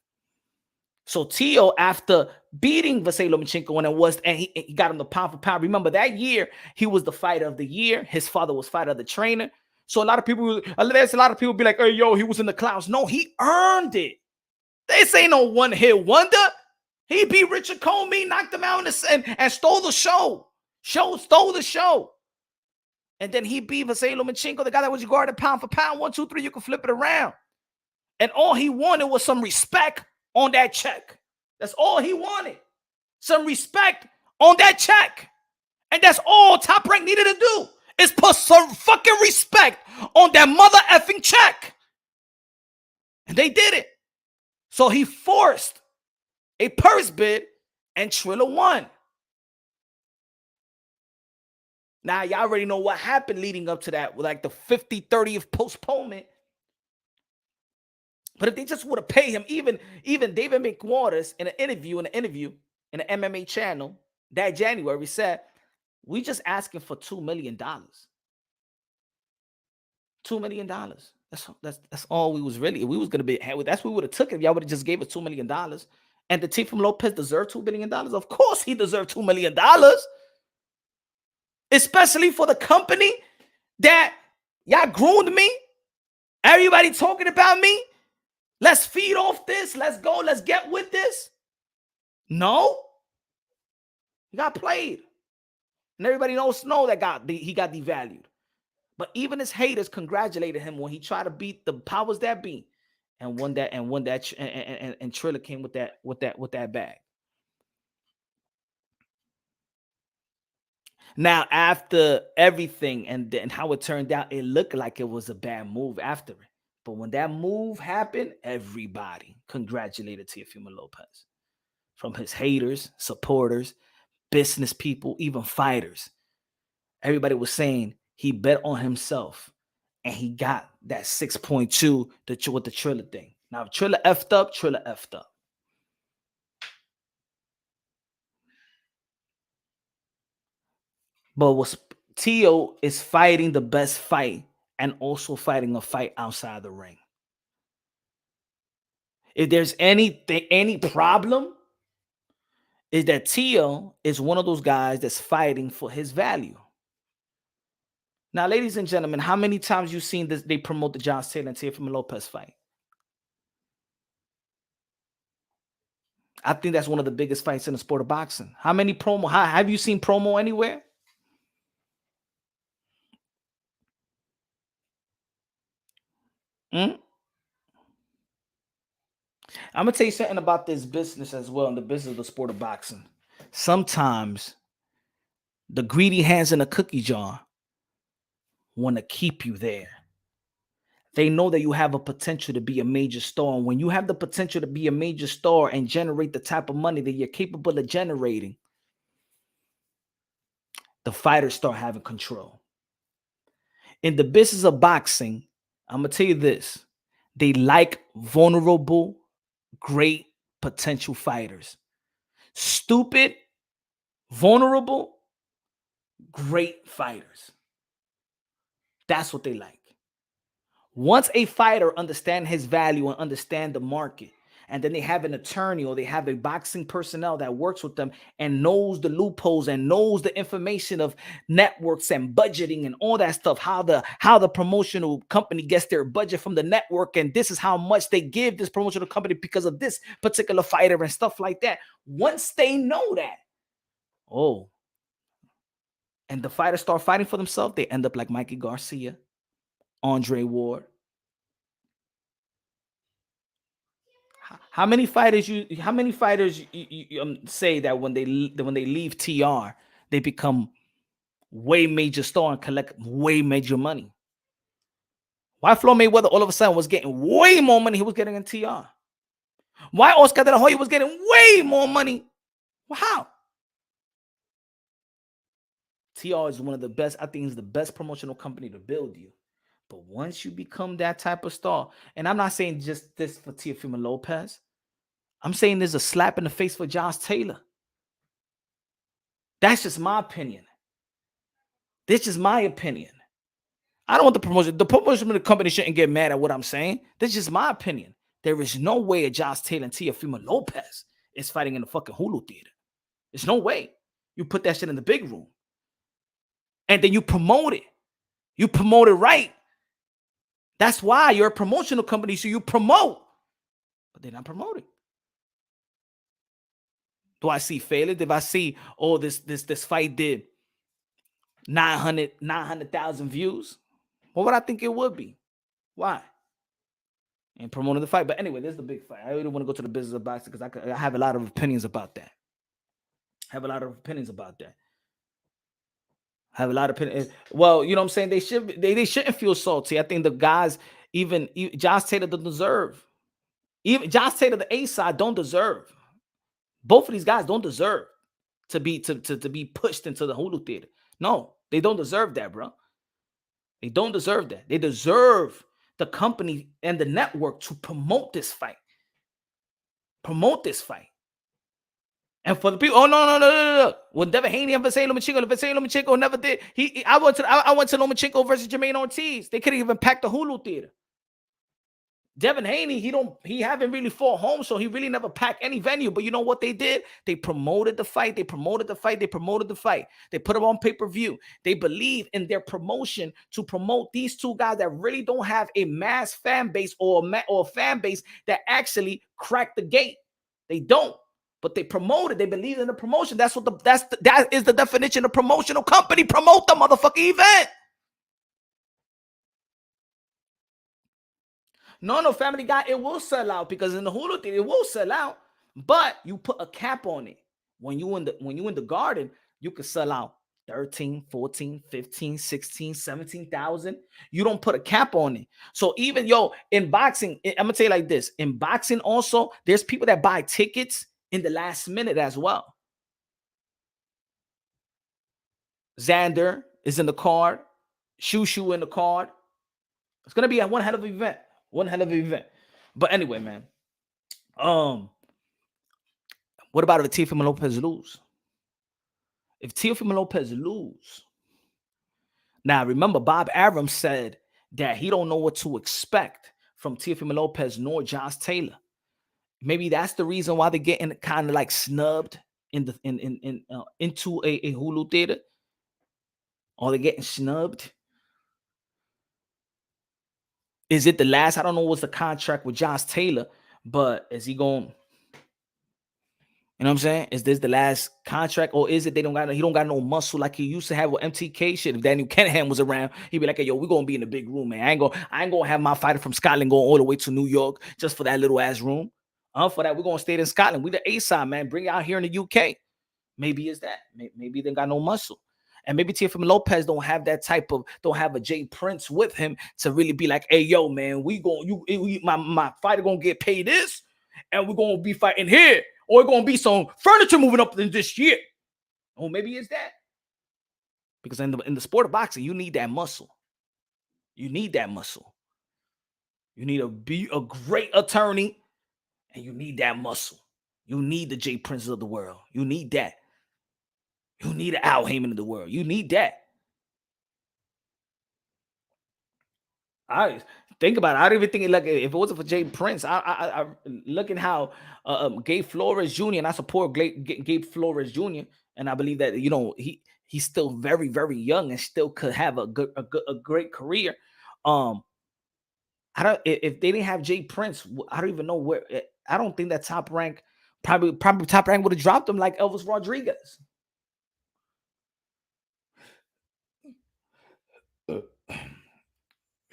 So Tio, after beating Vise Lomachenko when it was, and he got him the pound for pound. Remember that year, he was the fighter of the year. His father was fighter of the trainer. So there's a lot of people be like, hey, yo, he was in the clouds. No, he earned it. This ain't no one-hit wonder. He beat Richard Comey, knocked him out and stole the show. Stole the show. And then he beat Vise Lomachenko, the guy that was guarded pound for pound. 1, 2, 3, you can flip it around. And all he wanted was some respect on that check. That's all he wanted. Some respect on that check. And that's all Top Rank needed to do, is put some fucking respect on that mother effing check. And they did it. So he forced a purse bid, and Triller won. Now, y'all already know what happened leading up to that, like the 50-30th postponement. But if they just would have paid him, even David McWaters in an interview in an MMA channel that January said, we just asking for $2 million. $2 million. That's all we was really. We was gonna be. That's what we would have took if y'all would have just gave us $2 million. And the Teofimo Lopez deserved $2 billion. Of course, he deserved $2 million, especially for the company that y'all groomed me. Everybody talking about me. Let's feed off this. Let's go. Let's get with this. No, he got played, and everybody knows that he got devalued. But even his haters congratulated him when he tried to beat the powers that be, and won that, and Triller came with that bag. Now, after everything and how it turned out, it looked like it was a bad move after it. But when that move happened, everybody congratulated Teofimo Lopez. From his haters, supporters, business people, even fighters. Everybody was saying he bet on himself and he got that 6.2 with the Triller thing. Now, if Triller effed up, Triller effed up. But Teo is fighting the best fight and also fighting a fight outside the ring. If there's any problem, is that Teo is one of those guys that's fighting for his value. Now, ladies and gentlemen, how many times you seen this? They promote the Josh Taylor and Teofimo Lopez fight. I think that's one of the biggest fights in the sport of boxing. How many promo? Have you seen promo anywhere? I'm gonna tell you something about this business as well, in the business of the sport of boxing. Sometimes the greedy hands in a cookie jar want to keep you there. They know that you have a potential to be a major star. And when you have the potential to be a major star and generate the type of money that you're capable of generating, the fighters start having control. In the business of boxing, I'm going to tell you this. They like vulnerable, great potential fighters. Stupid, vulnerable, great fighters. That's what they like. Once a fighter understands his value and understand the market, and then they have an attorney or they have a boxing personnel that works with them and knows the loopholes and knows the information of networks and budgeting and all that stuff, how the promotional company gets their budget from the network, and this is how much they give this promotional company because of this particular fighter and stuff like that. Once they know that, and the fighters start fighting for themselves, they end up like Mikey Garcia, Andre Ward. How many fighters you say that when they leave TR, they become way major star and collect way major money? Why Floyd Mayweather all of a sudden was getting way more money he was getting in TR? Why Oscar De La Hoya was getting way more money? Well, how? TR is one of the best. I think it's the best promotional company to build you. But once you become that type of star, and I'm not saying just this for Teofimo Lopez, I'm saying there's a slap in the face for Josh Taylor. That's just my opinion. This is my opinion. I don't want the promotion. The promotion of the company shouldn't get mad at what I'm saying. This is just my opinion. There is no way a Josh Taylor and Teofimo Lopez is fighting in the fucking Hulu theater. There's no way. You put that shit in the big room. And then you promote it. You promote it right. That's why you're a promotional company, so you promote. But they're not promoting. Do I see failure? If I see, this fight did 900,000 views, what would I think it would be? Why? And promoting the fight. But anyway, there's the big fight. I really want to go to the business of boxing because I have a lot of opinions about that. Well, you know what I'm saying? They shouldn't feel salty. I think the guys, even Josh Taylor doesn't deserve. Even Josh Taylor, the A side, don't deserve. Both of these guys don't deserve to be pushed into the Hulu theater. No, they don't deserve that, bro. They don't deserve that. They deserve the company and the network to promote this fight. Promote this fight. And for the people, oh no. Well, Devin Haney and Vasily Lomachenko never did. I went to Lomachenko versus Jermaine Ortiz. They couldn't even pack the Hulu theater. Devin Haney, he haven't really fought home, so he really never packed any venue. But you know what they did? They promoted the fight. They promoted the fight. They put them on pay-per-view. They believe in their promotion to promote these two guys that really don't have a mass fan base or a fan base that actually cracked the gate. They don't. But they promoted. They believe in the promotion. That is the definition of promotional company. Promote the motherfucking event. No, Family Guy, it will sell out because in the Hulu theater, it will sell out. But you put a cap on it. When you in the Garden, you can sell out 13, 14, 15, 16, 17,000. You don't put a cap on it. So even in boxing, I'm gonna tell you like this. In boxing, also, there's people that buy tickets in the last minute as well. Xander is in the card. Shushu in the card. It's gonna be one hell of an event. But anyway, man. What about if Teofimo Lopez lose? If Teofimo Lopez lose, now remember Bob Arum said that he don't know what to expect from Teofimo Lopez nor Josh Taylor. Maybe that's the reason why they're getting kind of like snubbed into a Hulu theater. Or they're getting snubbed. Is it the last? I don't know what's the contract with Josh Taylor, but is he going? You know what I'm saying? Is this the last contract, or is it he don't got no muscle like he used to have with MTK shit? If Daniel Kennedy was around, he'd be like, hey, yo, we're gonna be in the big room, man. I ain't gonna have my fighter from Scotland going all the way to New York just for that little ass room. For that, we're gonna stay in Scotland. We the A side, man. Bring it out here in the UK. Maybe it's that. Maybe they got no muscle. And maybe Teofimo Lopez don't have a Jay Prince with him to really be like, hey, yo, man, my fighter gonna get paid this, and we're gonna be fighting here, or it's gonna be some furniture moving up in this year. Or maybe it's that. Because in the sport of boxing, you need that muscle. You need that muscle. You need to be a great attorney, and you need that muscle. You need the Jay Princes of the world. You need that. You need an Al Heyman of the world. You need that. I think about it. I don't even think like if it wasn't for Jay Prince, I looking how Gabe Flores Jr. and I support Gabe Flores Jr. and I believe that he's still very, very young and still could have a great career. If they didn't have Jay Prince, I don't even know where. I don't think that Top Rank probably Top Rank would have dropped him like Elvis Rodriguez.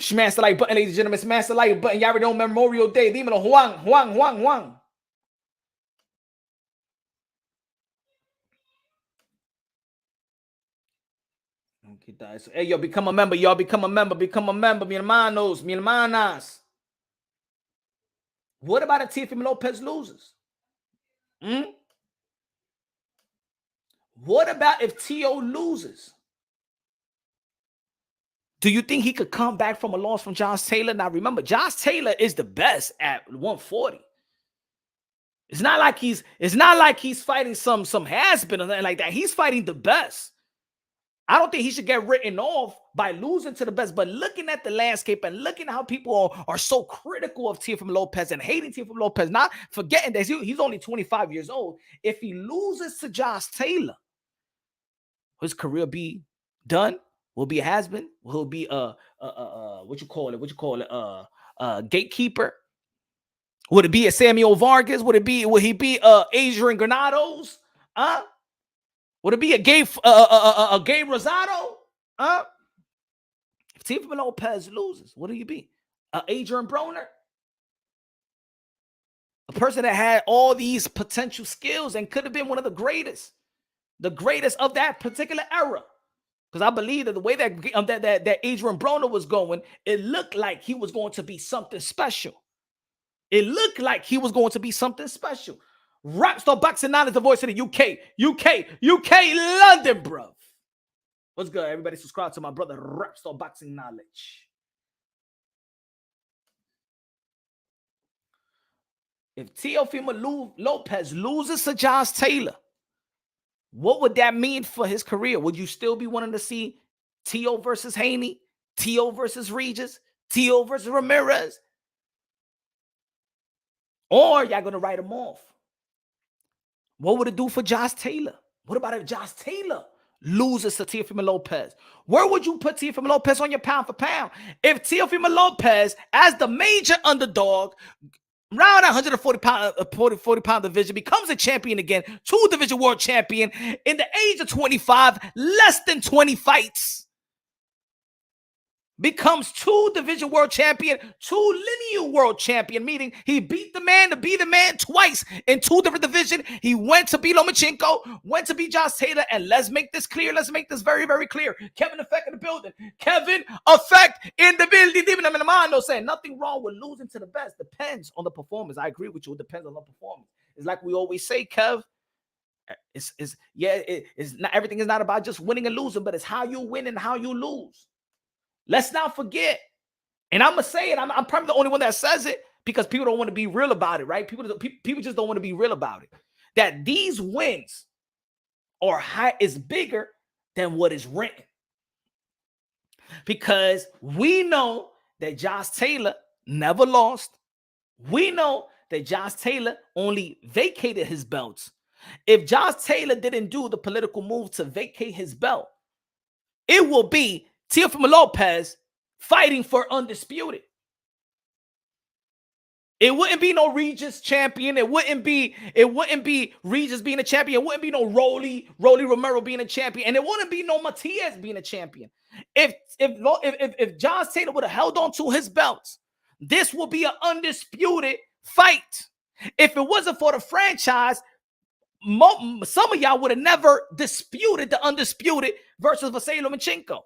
Smash the like button, ladies and gentlemen. Smash the like button. Y'all already know Memorial Day. Dímelo, Juan. Hey, yo, become a member. Y'all become a member. Mi hermanos, mi hermanas. What about if Teofimo Lopez loses? What about if T.O. loses? Do you think he could come back from a loss from Josh Taylor? Now, remember, Josh Taylor is the best at 140. It's not like he's fighting some has-been or nothing like that. He's fighting the best. I don't think he should get written off by losing to the best. But looking at the landscape and looking at how people are so critical of Teofimo Lopez and hating Teofimo Lopez, not forgetting that he's only 25 years old. If he loses to Josh Taylor, will his career be done? Will be a has-been? Will he be gatekeeper? Would it be a Samuel Vargas? Would he be Adrian Granados? Would it be a Gabe Rosado? If Teofimo Lopez loses, what do you be? Adrian Broner? A person that had all these potential skills and could have been one of the greatest of that particular era. Because I believe that the way that Adrian Broner was going, it looked like he was going to be something special. Rapstar Boxing Knowledge, the voice of the UK, London, bro. What's good? Everybody subscribe to my brother, Rapstar Boxing Knowledge. If Teofimo Lopez loses to Josh Taylor, what would that mean for his career? Would you still be wanting to see Teo versus Haney, Teo versus Regis, Teo versus Ramirez? Or y'all going to write him off? What would it do for Josh Taylor? What about if Josh Taylor loses to Teofimo Lopez? Where would you put Teofimo Lopez on your pound for pound? If Teofimo Lopez, as the major underdog, round 140 pound division, becomes a champion again, 2-division world champion in the age of 25, less than 20 fights, becomes 2-division world champion, 2 lineal world champion, meaning he beat the man to be the man twice in 2 different divisions. He went to beat Lomachenko, went to beat Josh Taylor, and let's make this clear. Let's make this very, very clear. Kevin Effect in the building. Kevin Effect in the building. Even I'm in the mind, no saying nothing wrong with losing to the best. Depends on the performance. I agree with you. It depends on the performance. It's like we always say, Kev. It's not, everything is not about just winning and losing, but it's how you win and how you lose. Let's not forget, and I'm going to say it, I'm probably the only one that says it because people don't want to be real about it, right? People just don't want to be real about it. That these wins is bigger than what is written. Because we know that Josh Taylor never lost. We know that Josh Taylor only vacated his belts. If Josh Taylor didn't do the political move to vacate his belt, it will be Teofimo Lopez fighting for undisputed. It wouldn't be no Regis champion. It wouldn't be Regis being a champion. It wouldn't be no Rolly Romero being a champion. And it wouldn't be no Matias being a champion. If Josh Taylor would have held on to his belts, this will be an undisputed fight. If it wasn't for the franchise, some of y'all would have never disputed the undisputed versus Vasily Lomachenko.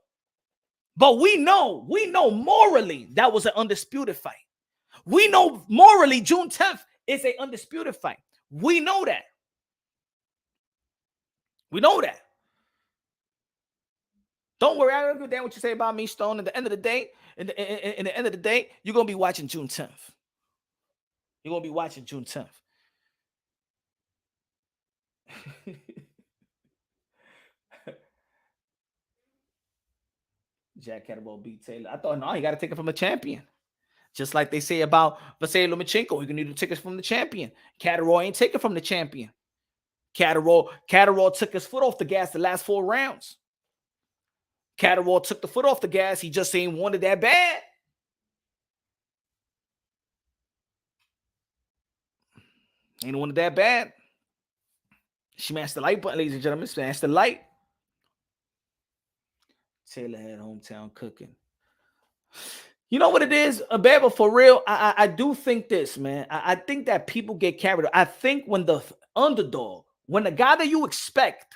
But we know morally that was an undisputed fight. We know morally June 10th is an undisputed fight. We know that. We know that. Don't worry, I don't give a damn what you say about me, Stone. At the end of the day, in the end of the day, you're gonna be watching June 10th. You're gonna be watching June 10th. Jack Catterall beat Taylor. I thought, no, he got to take it from a champion. Just like they say about Vasily Lomachenko, you can need to take it from the champion. Catterall ain't taking from the champion. Catterall took his foot off the gas the last 4 rounds. Catterall took the foot off the gas. He just ain't wanted that bad. Ain't wanted that bad. Smash the like button, ladies and gentlemen. Smash the like. Taylor had hometown cooking. You know what it is, Abeba, for real? I do think this, man. I think that people get carried. I think when the underdog, when the guy that you expect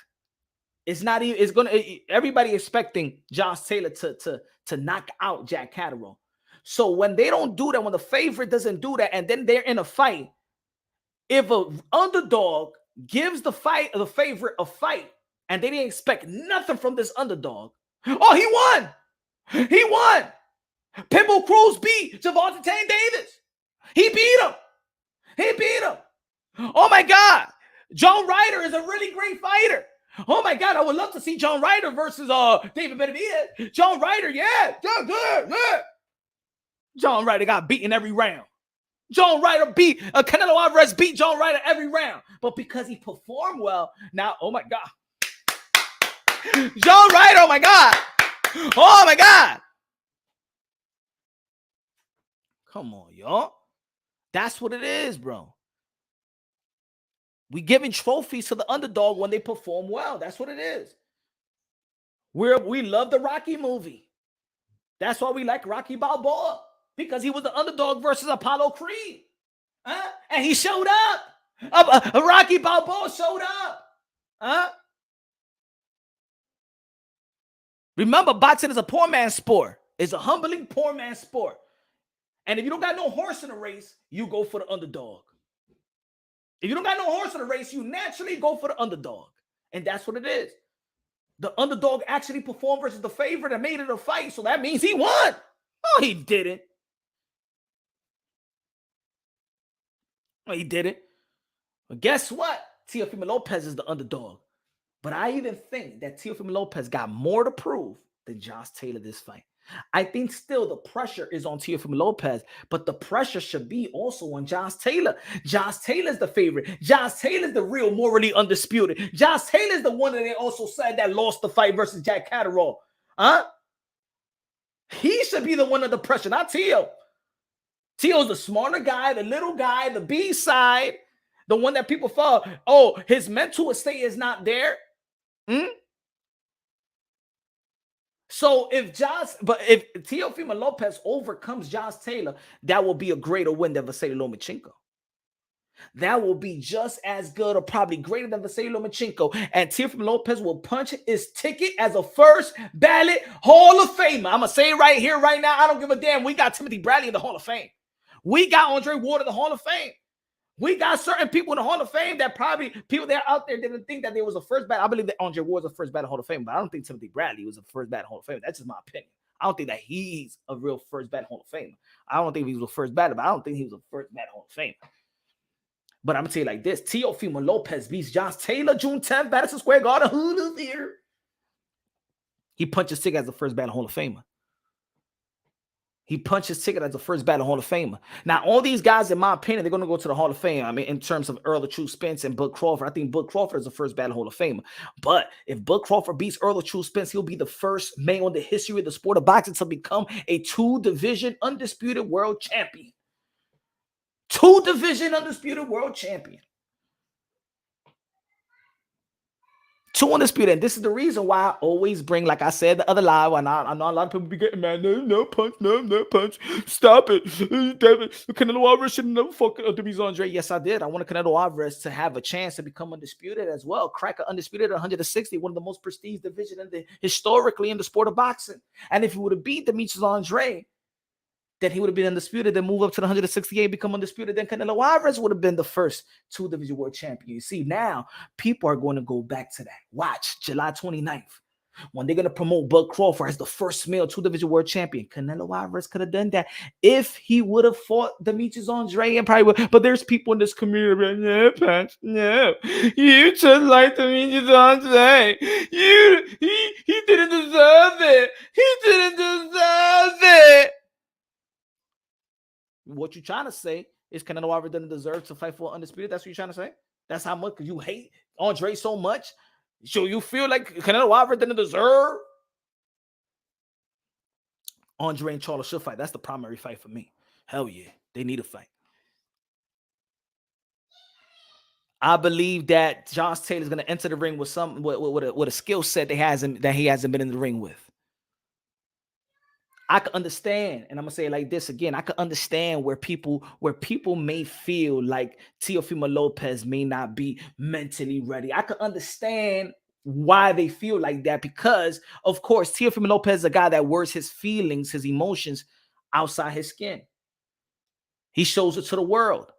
is not even, is gonna, everybody expecting Josh Taylor to knock out Jack Catterall. So when they don't do that, when the favorite doesn't do that, and then they're in a fight, if an underdog gives the favorite a fight, and they didn't expect nothing from this underdog. Oh, he won. He won. Pitbull Cruz beat Gervonta Tank Davis. He beat him. He beat him. Oh, my God. John Ryder is a really great fighter. Oh, my God. I would love to see John Ryder versus David Benavidez. John Ryder, yeah. Good. John Ryder got beaten every round. John Ryder beat Canelo Alvarez beat John Ryder every round. But because he performed well, now, oh, my God. John Ryder, oh my God. Oh my God. Come on, y'all. That's what it is, bro. We giving trophies to the underdog when they perform well. That's what it is. We love the Rocky movie. That's why we like Rocky Balboa, because he was the underdog versus Apollo Creed. And he showed up. Rocky Balboa showed up. Remember, boxing is a poor man's sport. It's a humbling poor man's sport. And if you don't got no horse in the race, you go for the underdog. If you don't got no horse in the race, you naturally go for the underdog. And that's what it is. The underdog actually performed versus the favorite and made it a fight. So that means he won. No, he didn't. Well, he did it. But guess what? Teofimo Lopez is the underdog. But I even think that Teofimo Lopez got more to prove than Josh Taylor this fight. I think still the pressure is on Teofimo Lopez, but the pressure should be also on Josh Taylor. Josh Taylor's the favorite. Josh Taylor's the real morally undisputed. Josh Taylor's the one that they also said that lost the fight versus Jack Catterall. Huh? He should be the one under pressure, not Teo. Teo's the smarter guy, the little guy, the B side, the one that people thought, oh, his mental estate is not there. So if Teofimo Lopez overcomes Josh Taylor, that will be a greater win than Vasily Lomachenko. That will be just as good or probably greater than Vasily Lomachenko. And Teofimo Lopez will punch his ticket as a first ballot Hall of Famer. I'm going to say it right here, right now. I don't give a damn. We got Timothy Bradley in the Hall of Fame. We got Andre Ward in the Hall of Fame. We got certain people in the Hall of Fame that probably people that are out there didn't think that there was a first ballot. I believe that Andre Ward was a first ballot Hall of Fame, but I don't think Timothy Bradley was a first ballot Hall of Fame. That's just my opinion. I don't think that he's a real first ballot Hall of Fame. I don't think he was a first ballot, but I don't think he was a first ballot Hall of Fame. But I'm going to tell you like this. Teofimo Lopez beats Josh Taylor June 10th, Madison Square Garden. Who here? He punched his ticket as the first ballot Hall of Famer. He punched his ticket as the first ballot Hall of Famer. Now, all these guys, in my opinion, they're going to go to the Hall of Fame. I mean, in terms of Earl the True Spence and Bud Crawford, I think Bud Crawford is the first ballot Hall of Famer. But if Bud Crawford beats Earl the True Spence, he'll be the first man in the history of the sport of boxing to become a two-division undisputed world champion. Two-division undisputed world champion. Two undisputed. And this is the reason why I always bring, like I said the other live, I know a lot of people be getting mad. No punch. Stop it. Canelo Alvarez should never fuck Demis Andre. Yes, I did. I wanted Canelo Alvarez to have a chance to become undisputed as well. Crack a undisputed at 160, one of the most prestige division historically in the sport of boxing. And if he would have beat Demis Andre, then he would have been undisputed, then move up to the 168, become undisputed. Then Canelo Alvarez would have been the first two-division world champion. You see, now people are going to go back to that. Watch, July 29th, when they're going to promote Bud Crawford as the first male two-division world champion. Canelo Alvarez could have done that if he would have fought Demetrius Andre and probably would. But there's people in this community, yeah, Patch, no. You just like Demetrius Andre. He didn't deserve it. He didn't deserve it. What you're trying to say is Canelo Alvarez doesn't deserve to fight for undisputed. That's what you're trying to say? That's how much you hate Andre so much? So you feel like Canelo Alvarez didn't deserve? Andre and Charlo should fight. That's the primary fight for me. Hell yeah. They need a fight. I believe that Josh Taylor is going to enter the ring with a skill set that he hasn't been in the ring with. I can understand, and I'm gonna say it like this again. I can understand where people may feel like Teofimo Lopez may not be mentally ready. I can understand why they feel like that because, of course, Teofimo Lopez is a guy that wears his feelings, his emotions outside his skin. He shows it to the world.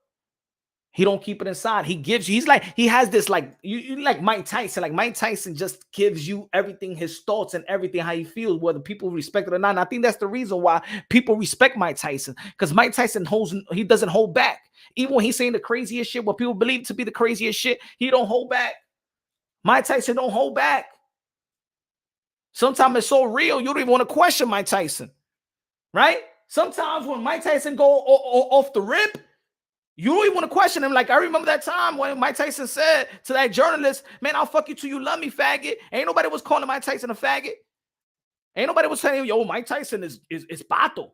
He don't keep it inside. He gives you, he has this you like Mike Tyson. Like Mike Tyson just gives you everything, his thoughts and everything, how he feels, whether people respect it or not. And I think that's the reason why people respect Mike Tyson. Because Mike Tyson he doesn't hold back. Even when he's saying the craziest shit, what people believe to be the craziest shit, he don't hold back. Mike Tyson don't hold back. Sometimes it's so real, you don't even want to question Mike Tyson. Right? Sometimes when Mike Tyson go off the rip, you don't even want to question him. Like, I remember that time when Mike Tyson said to that journalist, man, I'll fuck you till you love me, faggot. Ain't nobody was calling Mike Tyson a faggot. Ain't nobody was saying, yo, Mike Tyson is pato.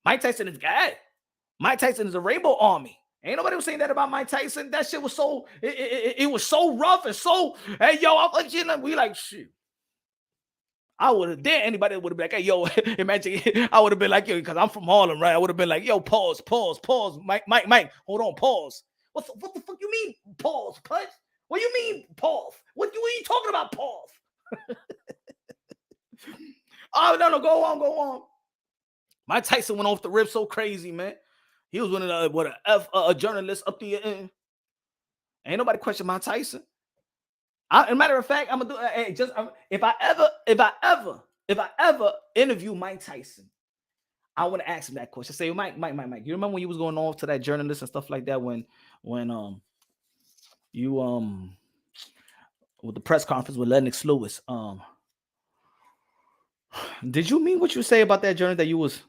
Mike Tyson is gay. Mike Tyson is a rainbow army. Ain't nobody was saying that about Mike Tyson. That shit was so, it was so rough and so, hey, yo, I'll fuck you. We like, shit. I would have dared anybody would have been like, hey, yo, imagine I would have been like, yo, because I'm from Harlem, right? I would have been like, yo, pause. Mike, hold on, pause. What the fuck you mean, pause, punch? What do you mean, pause? What are you talking about, pause? Oh, no, go on. Mike Tyson went off the rip so crazy, man. He was one of a journalist up the end. Ain't nobody question Mike Tyson. As a matter of fact, I'm gonna do if I ever interview Mike Tyson, I want to ask him that question. Say, Mike. You remember when you was going off to that journalist and stuff like that when you with the press conference with Lennox Lewis, did you mean what you say about that journey that you was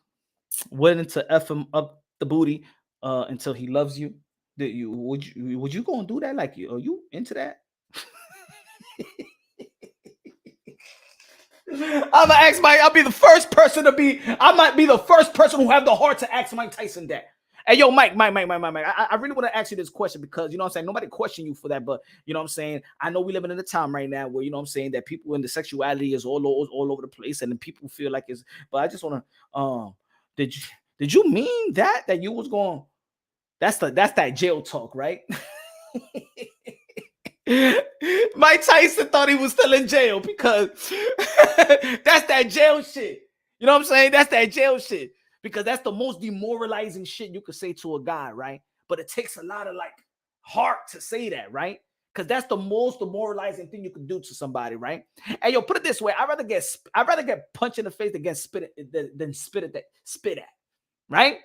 willing to F him up the booty until he loves you? Did you would you go and do that? Like, are you into that? I'm gonna ask Mike. I'll be the first person to be. I might be the first person who have the heart to ask Mike Tyson that. Hey, yo, Mike. I really want to ask you this question because you know what I'm saying. Nobody question you for that, but you know what I'm saying. I know we living in a time right now where you know what I'm saying that people in the sexuality is all over the place, and then people feel like it's. But I just want to. Did you mean that you was going? That's that jail talk, right? Mike Tyson thought he was still in jail because that's that jail shit. You know what I'm saying? That's that jail shit because that's the most demoralizing shit you could say to a guy, right? But it takes a lot of like heart to say that, right? Because that's the most demoralizing thing you can do to somebody, right? And yo, put it this way: I'd rather get punched in the face than spit at, right?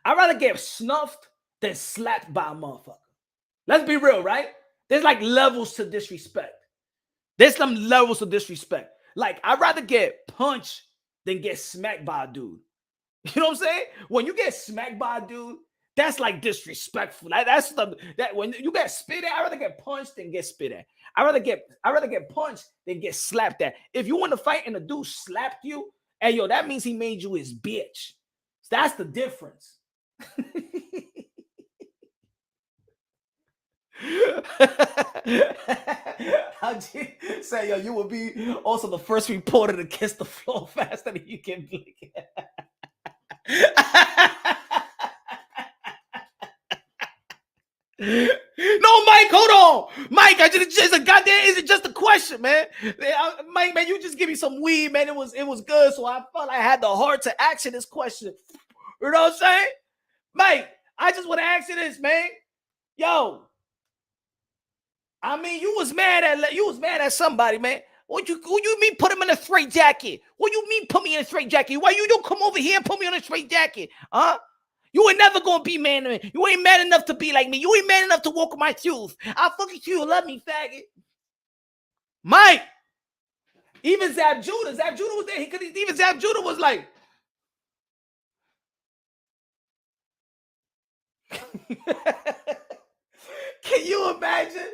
I'd rather get snuffed than slapped by a motherfucker. Let's be real, right? There's like levels to disrespect. There's some levels to disrespect. Like, I'd rather get punched than get smacked by a dude. You know what I'm saying? When you get smacked by a dude, that's like disrespectful. That's that when you get spit at, I'd rather get punched than get spit at. I'd rather get punched than get slapped at. If you want to fight and a dude slapped you, hey yo, that means he made you his bitch. That's the difference. How'd you say, yo, you will be also the first reporter to kiss the floor faster than you can blink. No, Mike, hold on. Mike, it's a goddamn, is it just a question, man? Mike, man, you just give me some weed, man. It was good. So I felt I had the heart to ask you this question. You know what I'm saying? Mike, I just want to ask you this, man. Yo, I mean, you was mad at somebody, man. What you mean put him in a straight jacket? What you mean put me in a straight jacket? Why you don't come over here and put me in a straight jacket? Huh? You ain't never gonna be man to me. You ain't man enough to be like me. You ain't man enough to walk in my shoes. I'll fucking you, love me, faggot. Mike. Even Zab Judah was there. Even Zab Judah was like. Can you imagine?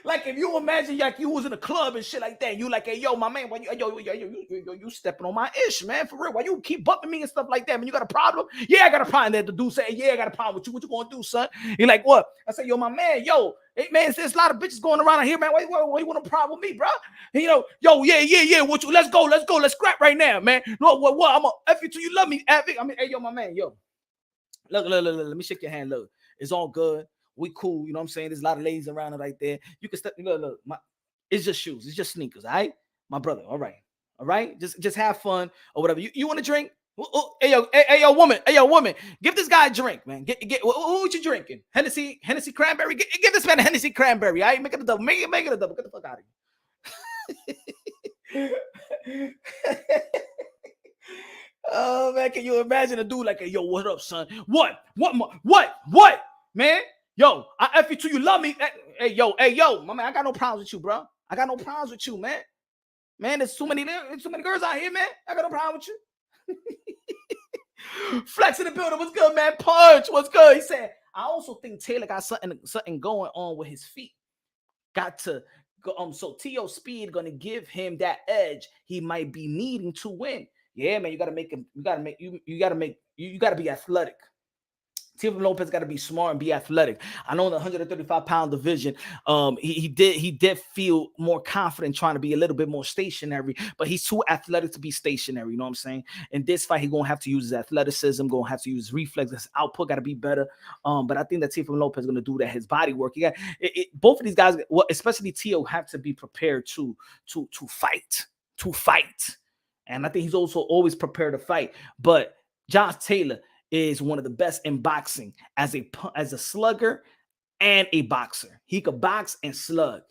Like if you imagine like you was in a club and shit like that, and you like, hey, yo, my man, why you stepping on my ish, man, for real? Why you keep bumping me and stuff like that? Man, you got a problem? Yeah, I got a problem. That the dude say, yeah, I got a problem with you. What you gonna do, son? He like, what? I say, yo, my man, yo, hey, man, there's a lot of bitches going around here, man. Why you want a problem with me, bro? And, you know, yo, yeah. What you? Let's go, let's scrap right now, man. No, what? I'm gonna F you till you love me, F it. I mean, hey, yo, my man, yo, look, let me shake your hand. Look, it's all good. We cool, you know what I'm saying? There's a lot of ladies around it right there. You can step, look, it's just shoes, it's just sneakers, all right? My brother, all right? Just have fun or whatever. You want to drink? Hey yo, woman, give this guy a drink, man. Get what you drinking? Hennessy cranberry. Give this man a Hennessy cranberry, all right? Make it a double. Make it a double. Get the fuck out of here. Oh man, can you imagine a dude like, yo, what up, son? What, man? Yo, I F you till you love me. Hey, yo, my man, I got no problems with you, bro. I got no problems with you, man. Man, there's too many girls out here, man. I got no problem with you. Flex in the building. What's good, man? Punch. What's good? He said, I also think Taylor got something going on with his feet. Got to go. So T.O. Speed gonna give him that edge he might be needing to win. Yeah, man, you gotta be athletic. Teofimo Lopez got to be smart and be athletic. I know in the 135-pound division, he did feel more confident trying to be a little bit more stationary, but he's too athletic to be stationary. You know what I'm saying? In this fight, he's gonna have to use his athleticism, gonna have to use his reflex. His output got to be better. But I think that Teofimo Lopez is gonna do that. His body work. Both of these guys, well, especially Teo, have to be prepared to fight. And I think he's also always prepared to fight. But Josh Taylor is one of the best in boxing as a slugger and a boxer. He could box and slug.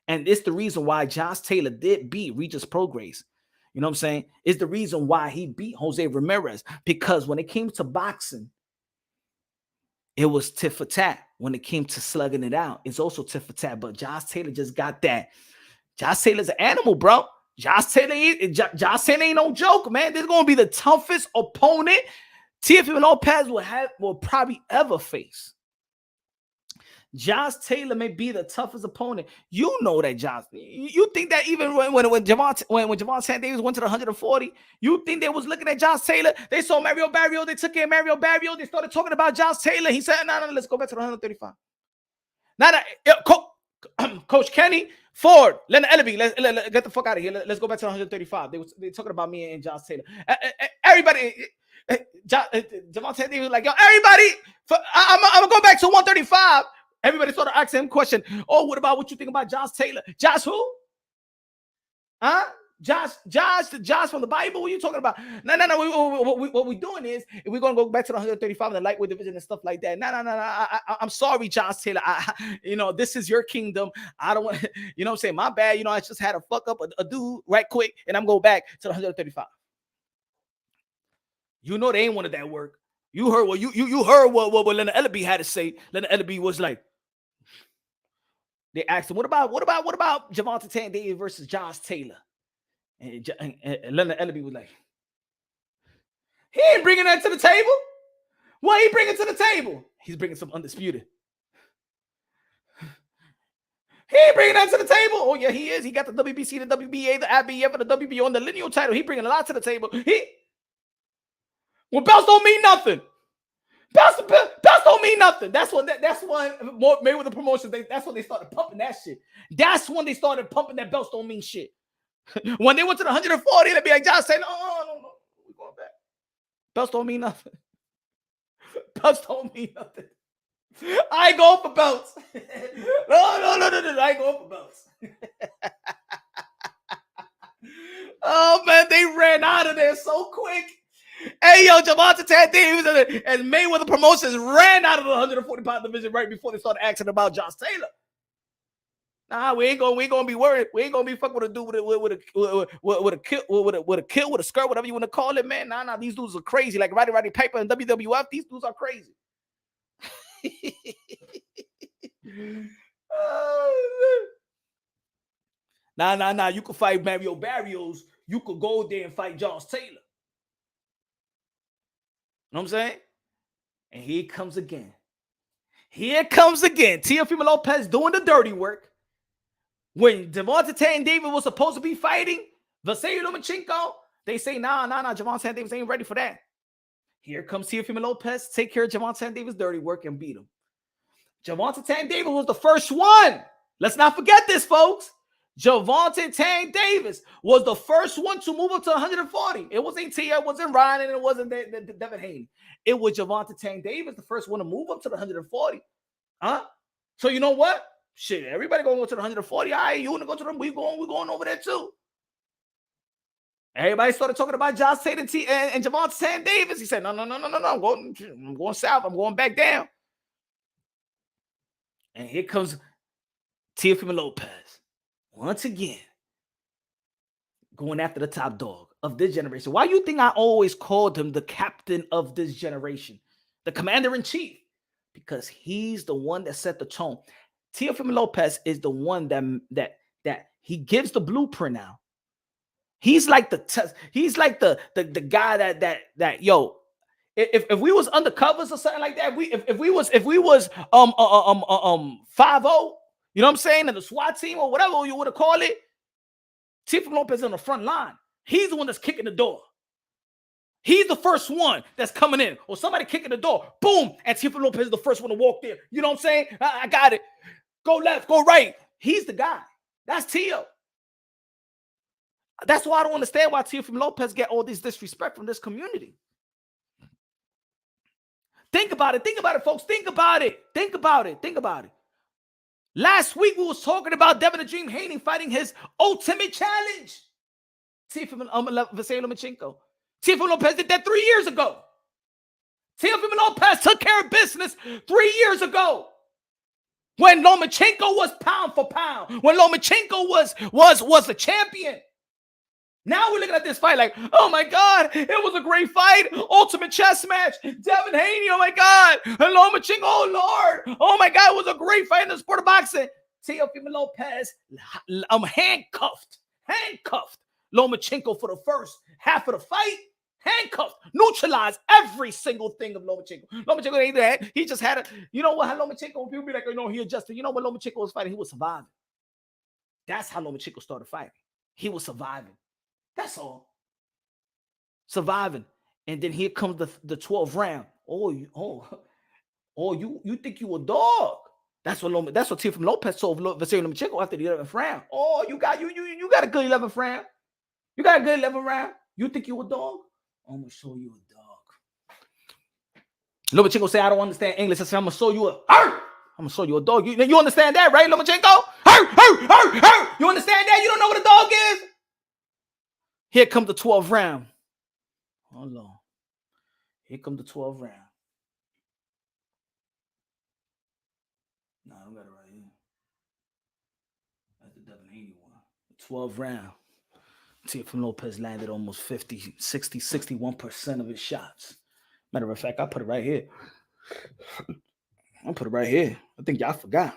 And it's the reason why Josh Taylor did beat Regis Prograis. you know what I'm saying, is the reason why he beat Jose Ramirez. Because when it came to boxing, it was tit for tat. When it came to slugging it out, it's also tit for tat. But Josh Taylor just got that. Josh Taylor's an animal, bro. Josh Taylor ain't no joke, man. This is gonna be the toughest opponent Teofimo Lopez will probably ever face. Josh Taylor may be the toughest opponent. You know that, Josh. You think that even when Javante Davis went to the 140, you think they was looking at Josh Taylor? They saw Mario Barrio. They took in Mario Barrio. They started talking about Josh Taylor. He said, no, let's go back to the 135. Now, Coach Kenny, Ford, Leonard Ellaby, let's get the fuck out of here. Let's go back to the 135. They talking about me and Josh Taylor. Everybody, Javante Davis was like, yo, everybody, I'm going to go back to 135. Everybody started asking him question. Oh, what about what you think about Josh Taylor? Josh who? Huh? Josh from the Bible? What are you talking about? No. What we're doing is we're going to go back to the 135 in the lightweight division and stuff like that. No. I'm sorry, Josh Taylor. This is your kingdom. I don't want, you know what I'm saying? My bad. I just had to fuck up a dude right quick, and I'm going back to the 135. They ain't wanted that work. You heard what you heard what Leonard Ellaby had to say. Leonard Ellaby was like, they asked him, what about Javante Davis versus Josh Taylor? And Leonard Ellaby was like, he ain't bringing that to the table. What he bringing to the table? He's bringing some undisputed. He ain't bringing that to the table. Oh yeah, he is. He got the WBC, the WBA, the IBF, and the WBO on the lineal title. He bringing a lot to the table. Well, belts don't mean nothing. Belts don't mean nothing. That's when Mayweather Promotions, that's when they started pumping that shit. That's when they started pumping that belts don't mean shit. When they went to the 140, they'd be like, Josh saying, no, we're going back. Belts don't mean nothing. Belts don't mean nothing. I ain't going for belts. No. I ain't going for belts. Oh, man, they ran out of there so quick. Hey, yo, Javante Davis and Mayweather Promotions ran out of the 140-pound division right before they started asking about Josh Taylor. Nah, we ain't gonna be worried. We ain't gonna be fucking with a dude with a kill, with a skirt, whatever you want to call it, man. Nah, these dudes are crazy. Like Roddy Piper and WWF, these dudes are crazy. Nah. You could fight Mario Barrios. You could go there and fight Josh Taylor. You know what I'm saying? And here it comes again. Teofimo Lopez doing the dirty work. When Javante Davis was supposed to be fighting Vasily Lomachenko, they say, nah, Javante Davis ain't ready for that. Here comes Teofimo Lopez, take care of Javante Davis' dirty work and beat him. Javante Davis was the first one. Let's not forget this, folks. Javante Davis was the first one to move up to 140. It wasn't Tia, it wasn't Ryan, and it wasn't Devin Haney. It was Javante Davis, the first one to move up to the 140. Huh? So you know what? Shit, everybody going to go to the 140. All right, you want to go to them? We're going over there too. Everybody started talking about Josh Taylor and Javante Davis. He said, no. I'm going south. I'm going back down. And here comes Teofimo Lopez. Once again, going after the top dog of this generation. Why you think I always called him the captain of this generation? The commander-in-chief. Because he's the one that set the tone. Teofimo Lopez is the one that he gives the blueprint now. He's like the guy that yo, if we was undercovers or something like that, if we was 5-0, you know what I'm saying, and the SWAT team or whatever you want to call it, Teofimo Lopez is on the front line. He's the one that's kicking the door. He's the first one that's coming in, or somebody kicking the door, boom, and Teofimo Lopez is the first one to walk there. You know what I'm saying? I got it. Go left, go right. He's the guy. That's Teo. That's why I don't understand why Teofimo Lopez get all this disrespect from this community. Think about it, folks. Think about it. Last week we was talking about Devin the Dream Haney fighting his ultimate challenge. Vasily Lomachenko. Teofimo Lopez did that 3 years ago. Teofimo Lopez took care of business 3 years ago. When Lomachenko was pound for pound. When Lomachenko was a champion. Now we're looking at this fight like, oh my God, it was a great fight. Ultimate chess match. Devin Haney, oh my God. And Lomachenko, oh Lord. Oh my God, it was a great fight in the sport of boxing. Teofimo Lopez, handcuffed. Lomachenko for the first half of the fight. Handcuffed, neutralized every single thing of Lomachenko. Lomachenko, he just had it. You know what? How Lomachenko, people be like, oh no, he adjusted. You know what Lomachenko was fighting? He was surviving. That's how Lomachenko started fighting. He was surviving. That's all. Surviving. And then here comes the 12th round. You think you a dog. That's what Teofimo Lopez told Vise Lomachenko after the 11th round. Oh, you got a good 11th round. You got a good 11th round. You think you a dog? I'm gonna show you a dog. Lomachenko say, I don't understand English. I said, I'm gonna show you I'm gonna show you a dog. You understand that, right, Lomachenko? You understand that? You don't know what a dog is? Here comes the 12th round. Hold on. Here comes the 12th round. No, I don't got it right here. That's the Devin Haney one. The 12th round. Teofimo Lopez landed almost 50, 60, 61% of his shots. Matter of fact, I put it right here. I think y'all forgot.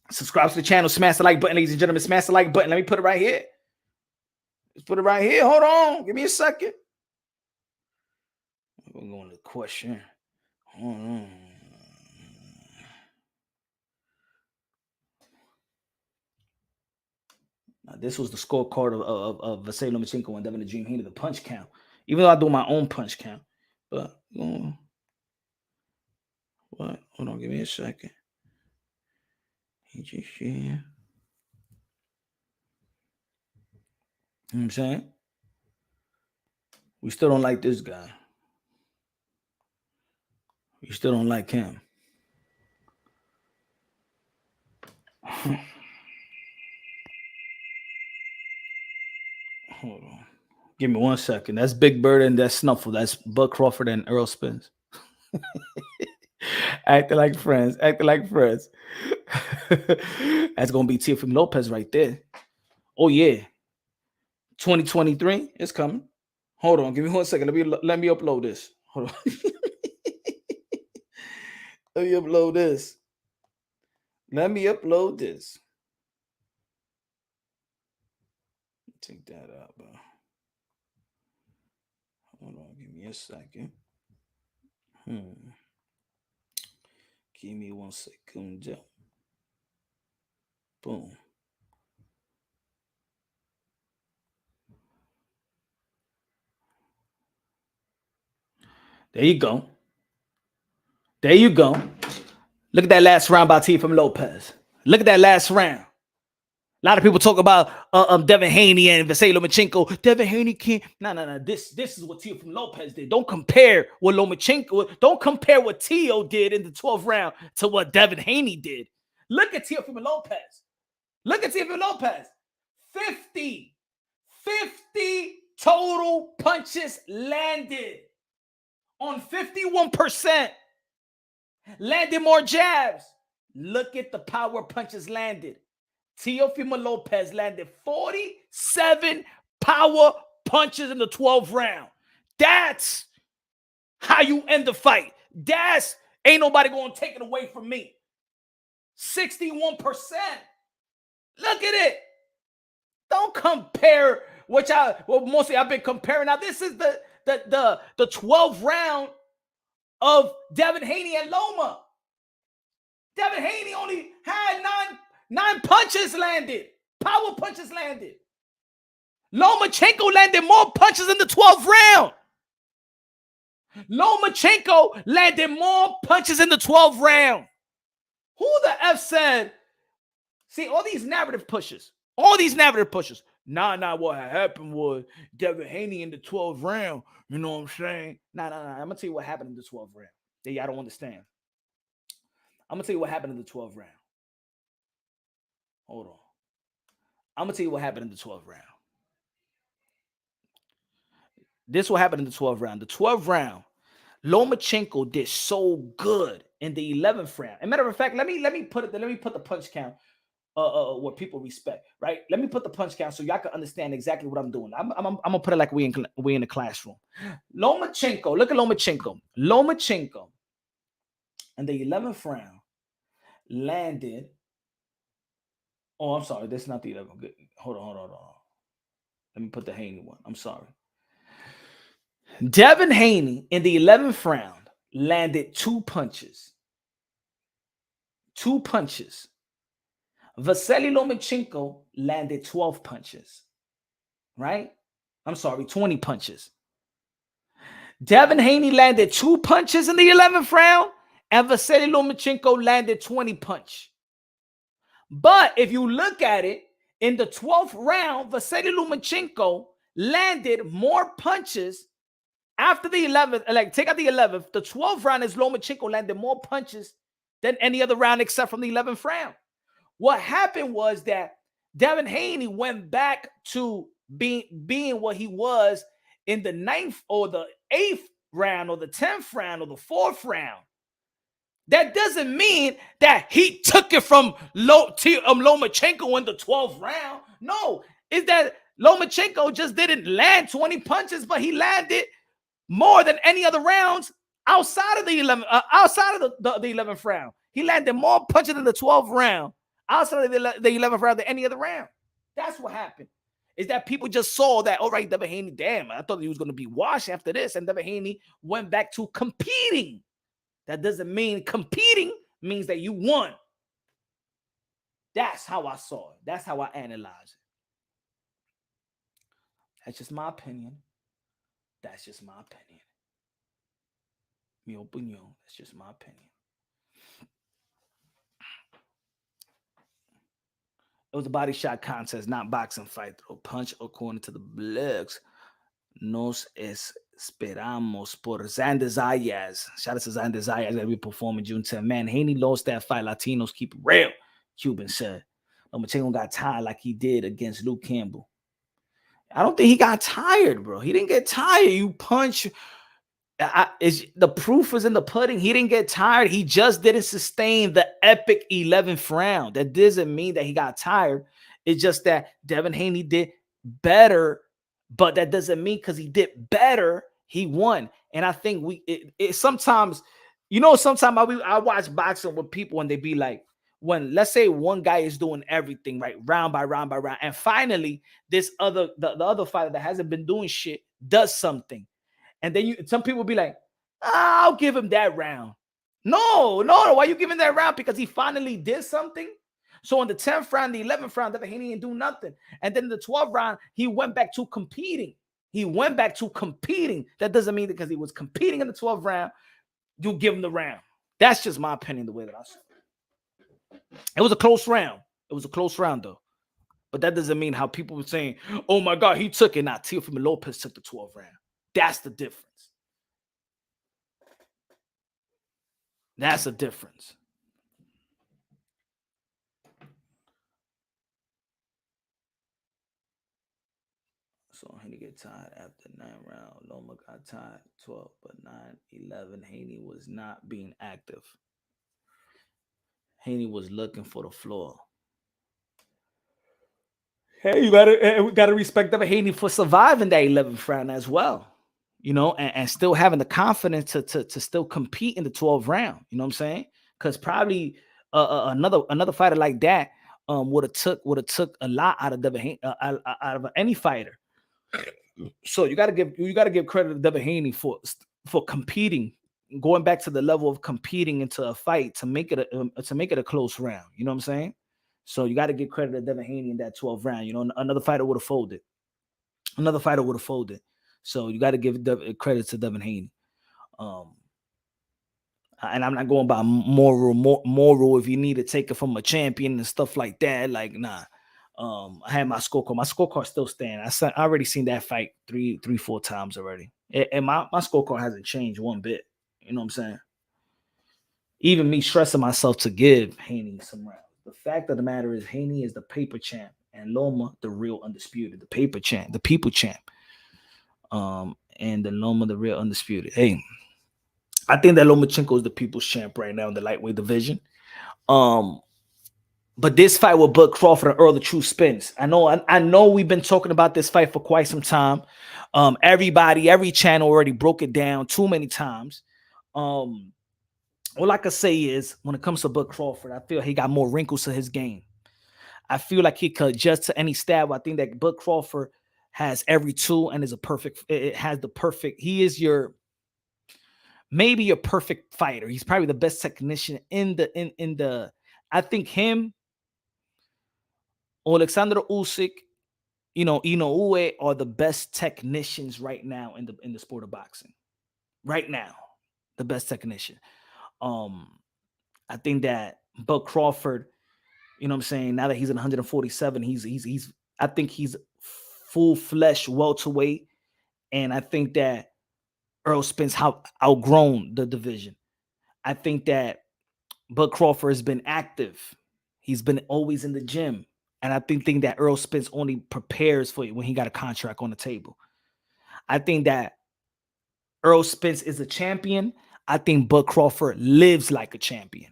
Subscribe to the channel. Smash the like button, ladies and gentlemen. Smash the like button. Let me put it right here. Let's put it right here. Hold on. Give me a second. We're going to the question. Hold on. Now, this was the scorecard of Vise Lomachenko and Devin the Dream Haney, the punch count. Even though I do my own punch count. But, what? Hold on. Give me a second. You know what I'm saying? We still don't like this guy. We still don't like him. Hold on. Give me 1 second. That's Big Bird and that's Snuffle. That's Bud Crawford and Earl Spence. Acting like friends. That's going to be Teofimo Lopez right there. Oh, yeah. 2023 is coming. Hold on. Give me 1 second. Let me upload this. Hold on. Let me upload this. Take that out, bro. Hold on. Give me a second. Give me 1 second, Joe. Boom. There you go. Look at that last round by Teofimo Lopez. Look at that last round. A lot of people talk about Devin Haney and Vise Lomachenko. Devin Haney can't. No. This is what Teofimo Lopez did. Don't compare what Lomachenko. Don't compare what Teo did in the 12th round to what Devin Haney did. Look at Teofimo Lopez. 50 total punches landed on 51%. Landed more jabs. Look at the power punches landed. Teofimo Lopez landed 47 power punches in the 12th round. That's how you end the fight. Ain't nobody going to take it away from me. 61%. Look at it. Don't compare mostly I've been comparing. Now this is the 12th round of Devin Haney and Loma. Devin Haney only had nine punches landed. Power punches landed. Lomachenko landed more punches in the 12th round. Who the F said? See, all these narrative pushes. Nah, what happened was Devin Haney in the 12th round. You know what I'm saying? Nah. I'm going to tell you what happened in the 12th round. That y'all don't understand. I'm going to tell you what happened in the 12th round. Hold on. I'm going to tell you what happened in the 12th round. This is what happened in the 12th round. The 12th round, Lomachenko did so good in the 11th round. As a matter of fact, let me put the punch count. what people respect, right? Let me put the punch count so y'all can understand exactly what I'm doing. I'm gonna put it like we in the classroom. Lomachenko, look at Lomachenko. Lomachenko, in the 11th round, landed. Oh, I'm sorry, that's not the 11th. Hold on. Let me put the Haney one. I'm sorry. Devin Haney in the 11th round landed 2 punches. 2 punches. Vasily Lomachenko landed 12 punches. Right? I'm sorry, 20 punches. Devin Haney landed 2 punches in the 11th round, and Vasily Lomachenko landed 20 punch. But if you look at it, in the 12th round, Vasily Lomachenko landed more punches after the 11th. Like, take out the 11th. The 12th round is Lomachenko landed more punches than any other round except from the 11th round. What happened was that Devin Haney went back to being what he was in the 9th or the 8th round or the 10th round or the 4th round. That doesn't mean that he took it from Lomachenko in the 12th round. No, it's that Lomachenko just didn't land 20 punches, but he landed more than any other rounds outside of the 11th round. He landed more punches in the 12th round outside of the 11th round than any other round. That's what happened. Is that people just saw that, all right, Devin Haney, damn, I thought he was going to be washed after this, and Devin Haney went back to competing. That doesn't mean competing means that you won. That's how I saw it. That's how I analyze it. That's just my opinion. That's just my opinion. Mi opinion. That's just my opinion. It was a body shot contest, not boxing fight. Throw punch according to the blogs. Nos esperamos por Xander Zayas. Shout out to Xander Zayas that we performing June 10th. Man, Haney lost that fight. Latinos keep it real. Cuban said. Lomachenko got tired like he did against Luke Campbell. I don't think he got tired, bro. He didn't get tired. You punch. The proof is in the pudding. He didn't get tired. He just didn't sustain the epic 11th round. That doesn't mean that he got tired. It's just that Devin Haney did better, but that doesn't mean because he did better, he won. And I think sometimes, sometimes I watch boxing with people and they be like, when let's say one guy is doing everything right, round by round by round, and finally the other fighter that hasn't been doing shit does something. And then some people be like, I'll give him that round. No. Why you giving that round? Because he finally did something. So in the 10th round, the 11th round, Devin Haney didn't do nothing. And then in the 12th round, he went back to competing. That doesn't mean because he was competing in the 12th round, you give him the round. That's just my opinion, the way that I saw it. It was a close round. Though. But that doesn't mean how people were saying, oh my God, he took it. Now Teofimo Lopez took the 12th round. That's the difference. That's a difference. So Haney get tired after 9 rounds. Loma got tired 12, but 9, 11. Haney was not being active. Haney was looking for the floor. Hey, we gotta respect Devin Haney for surviving that 11th round as well. And still having the confidence to still compete in the 12th round. You know what I'm saying? Because probably another fighter like that would have took a lot out of Devin Haney, out of any fighter. So you gotta give credit to Devin Haney for competing, going back to the level of competing into a fight to make it a close round. You know what I'm saying? So you got to give credit to Devin Haney in that 12th round. Another fighter would have folded. So you got to give credit to Devin Haney. And I'm not going by moral. If you need to take it from a champion and stuff like that, like nah. I had my scorecard. My scorecard still stand. I already seen that fight 4 times already, and my scorecard hasn't changed one bit. You know what I'm saying? Even me stressing myself to give Haney some rounds. The fact of the matter is, Haney is the paper champ, and Loma the real undisputed, the paper champ, the people champ. And the Loma the real undisputed. Hey, I think that Lomachenko is the people's champ right now in the lightweight division. But this fight with Bud Crawford and Earl the True Spence. I know we've been talking about this fight for quite some time. Every channel already broke it down too many times. All I can say is when it comes to Bud Crawford, I feel he got more wrinkles to his game. I feel like he could adjust to any style. I think that Bud Crawford has every tool and is a perfect. It has the perfect. He is maybe your perfect fighter. He's probably the best technician in the. I think him, Alexander Usyk, Inoue are the best technicians right now in the sport of boxing. Right now, the best technician. I think that Bud Crawford, you know what I'm saying, now that he's in 147, he's I think he's full flesh welterweight, and I think that Earl Spence outgrown the division. I think that Bud Crawford has been active. He's been always in the gym. And I think that Earl Spence only prepares for it when he got a contract on the table. I think that Earl Spence is a champion. I think Bud Crawford lives like a champion.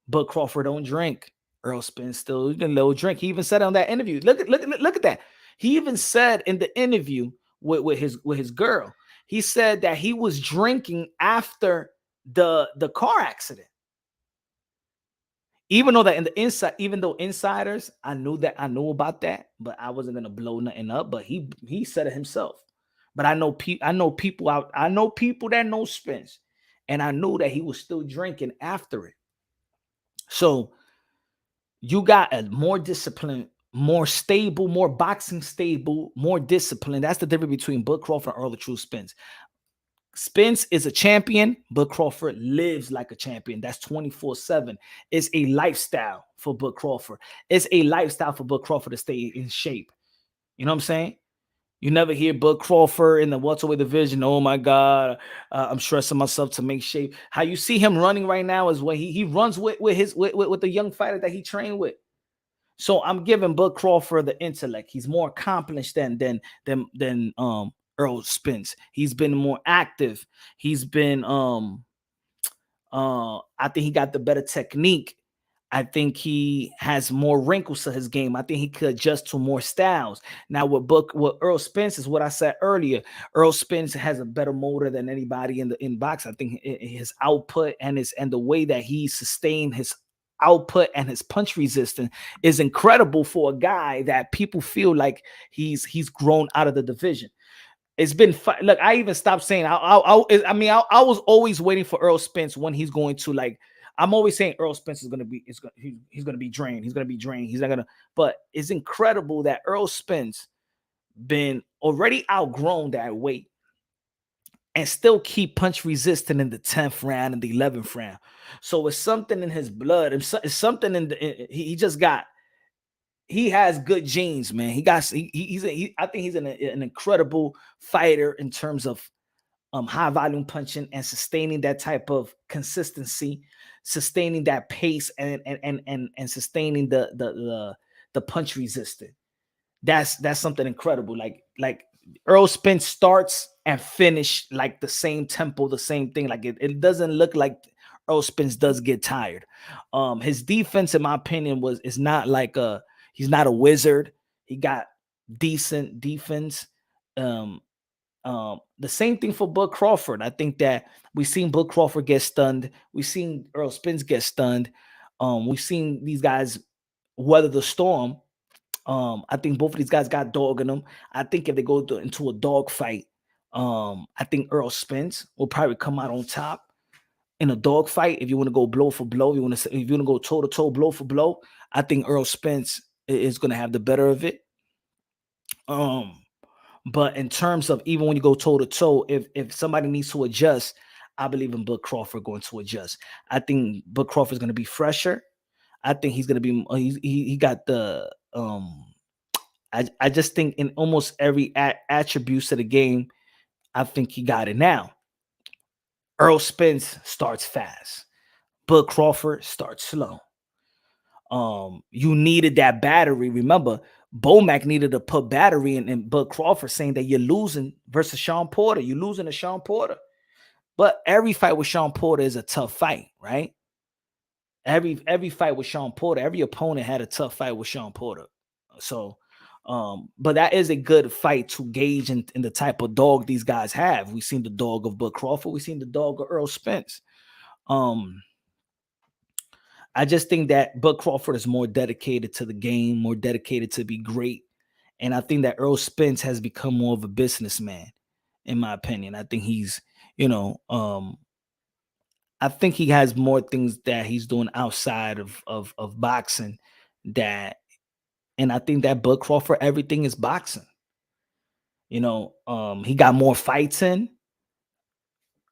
Bud Crawford don't drink. Earl Spence still a little drink. He even said on that interview. Look at that. He even said in the interview with his girl, he said that he was drinking after the car accident. Even though that in the inside, even though insiders, I knew about that, but I wasn't gonna blow nothing up. But he said it himself. But I know people that know Spence, and I knew that he was still drinking after it. So you got a more disciplined, more stable, more boxing stable, more disciplined. That's the difference between Bud Crawford and Earl the True Spence. Spence is a champion, but Crawford lives like a champion. That's 24/7. It's a lifestyle for Bud Crawford. It's a lifestyle for Bud Crawford to stay in shape. You know what I'm saying? You never hear Bud Crawford in the welterweight division. Oh my God, I'm stressing myself to make shape. How you see him running right now is when he runs with the young fighter that he trained with. So I'm giving Bud Crawford the intellect. He's more accomplished than Earl Spence. He's been more active. He's been I think he got the better technique. I think he has more wrinkles to his game. I think he could adjust to more styles. Now, with Earl Spence is what I said earlier. Earl Spence has a better motor than anybody in boxing. I think his output and the way that he sustained his output and his punch resistance is incredible for a guy that people feel like he's grown out of the division. It's been fun. Look, I even stopped saying. I was always waiting for Earl Spence when he's going to like. I'm always saying Earl Spence is going to be. He's going to be drained. He's going to be drained. He's not going to. But it's incredible that Earl Spence been already outgrown that weight and still keep punch resistant in the 10th round and the 11th round. So it's something in his blood. It's something he just got. He has good genes, man. I think he's an incredible fighter in terms of high volume punching and sustaining that type of consistency, sustaining that pace and sustaining the punch resistant. That's something incredible. Like Earl Spence starts and finish like the same tempo, the same thing. Like it doesn't look like Earl Spence does get tired. His defense, in my opinion, is not like he's not a wizard. He got decent defense. The same thing for Bud Crawford. I think that we've seen Bud Crawford get stunned. We've seen Earl Spence get stunned. We've seen these guys weather the storm. I think both of these guys got dog in them. I think if they go into a dog fight, I think Earl Spence will probably come out on top in a dog fight. If you want to go blow for blow, if you want to go toe to toe, blow for blow, I think Earl Spence is going to have the better of it. But in terms of even when you go toe to toe, if somebody needs to adjust, I believe in Bud Crawford going to adjust. I think Bud Crawford is going to be fresher. I think he's going to be. He got the. I just think in almost every attributes of the game, I think he got it now. Earl Spence starts fast. Bud Crawford starts slow. You needed that battery. Remember, Bomac needed to put battery in Bud Crawford, saying that you're losing versus Sean Porter. You're losing to Sean Porter. But every fight with Sean Porter is a tough fight, right? Every fight with Sean Porter, every opponent had a tough fight with Sean Porter. So, but that is a good fight to gauge in the type of dog these guys have. We've seen the dog of Bud Crawford. We've seen the dog of Earl Spence. I just think that Bud Crawford is more dedicated to the game, more dedicated to be great. And I think that Earl Spence has become more of a businessman, in my opinion. I think he's, I think he has more things that he's doing outside of boxing that, and I think that Bud Crawford, everything is boxing. He got more fights in,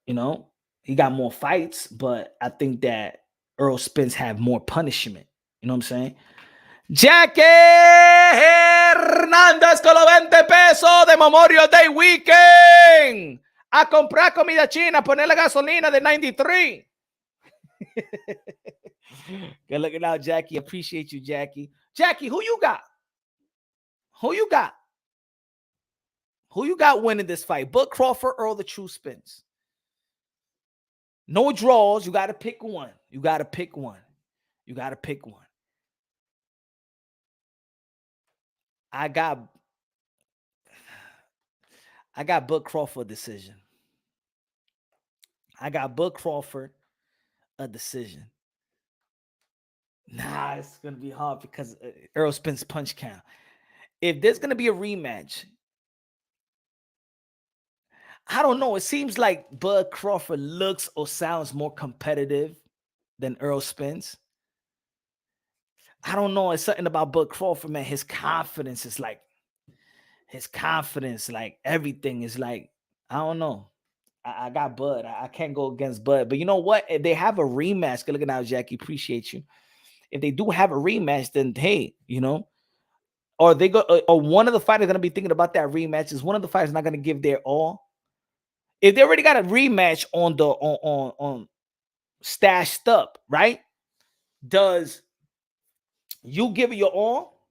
he got more fights, but I think that Earl Spence have more punishment. You know what I'm saying? Jackie Hernández con los 20 pesos de Memorial Day Weekend. A comprar comida china, ponerle gasolina de 93. Good looking out, Jackie. Appreciate you, Jackie. Jackie, who you got? Who you got? Who you got winning this fight? Bud Crawford or the True Spence? No draws. You got to pick one. You got to pick one. You got to pick one. I got Bud Crawford decision. I got Bud Crawford a decision. Nah, it's going to be hard because Earl Spence punch count. If there's going to be a rematch, I don't know. It seems like Bud Crawford looks or sounds more competitive than Earl Spence. I don't know. It's something about Bud Crawford, man. His confidence is like, everything is like, I don't know. I got Bud. I can't go against Bud. But you know what? If they have a rematch, good looking out, Jackie. Appreciate you. If they do have a rematch, then hey, or they go, or one of the fighters going to be thinking about that rematch. Is one of the fighters not going to give their all? If they already got a rematch on stashed up, right? Does you give it your all,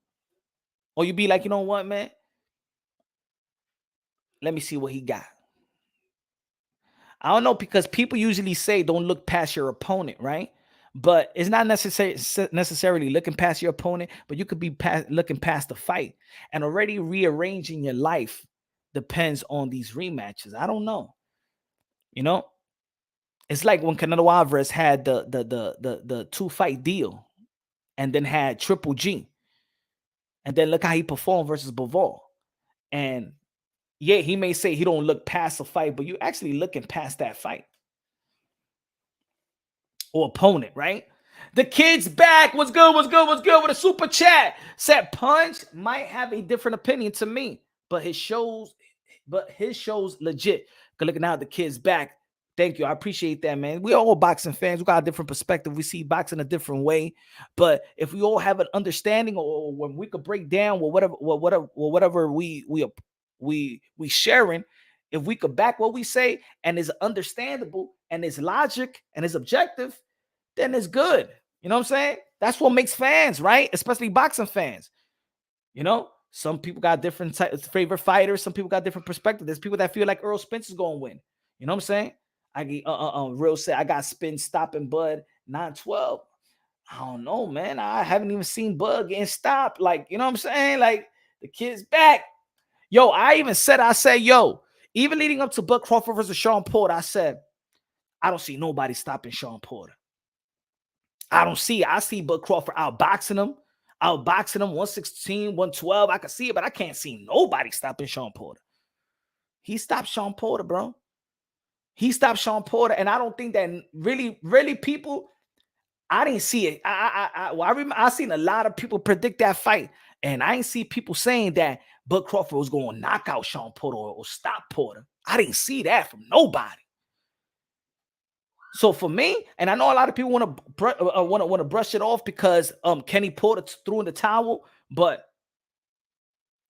or you be like, you know what, man? Let me see what he got. I don't know, because people usually say don't look past your opponent, right? But it's not necessarily looking past your opponent, but you could be looking past the fight and already rearranging your life depends on these rematches. I don't know. It's like when Canelo Alvarez had the 2-fight deal and then had Triple G. And then look how he performed versus Bivol. And yeah, he may say he don't look past the fight, but you actually looking past that fight or opponent, right? The kid's back. What's good? What's good? What's good? With a super chat. Said Punch might have a different opinion to me, but his shows legit. Good looking out. The kid's back. Thank you. I appreciate that, man. We all boxing fans. We got a different perspective. We see boxing a different way. But if we all have an understanding, or when we could break down whatever we sharing, if we could back what we say and is understandable and is logic and is objective, then it's good. You know what I'm saying? That's what makes fans, right? Especially boxing fans. Some people got different favorite fighters. Some people got different perspectives. There's people that feel like Earl Spence is going to win. You know what I'm saying? I get real say I got Spence stopping Bud 9-12. I don't know, man. I haven't even seen Bud getting stopped. Like, you know what I'm saying? Like, the kid's back. Yo, I said, even leading up to Bud Crawford versus Sean Porter, I said, I don't see nobody stopping Sean Porter. I see Bud Crawford outboxing him 116, 112. I can see it, but I can't see nobody stopping Sean Porter. He stopped Sean Porter, bro. He stopped Sean Porter, and I don't think that really people. I didn't see it. I seen a lot of people predict that fight, and I ain't see people saying that Bud Crawford was going to knock out Sean Porter or stop Porter. I didn't see that from nobody. So for me, and I know a lot of people want to brush it off because Kenny Porter threw in the towel, but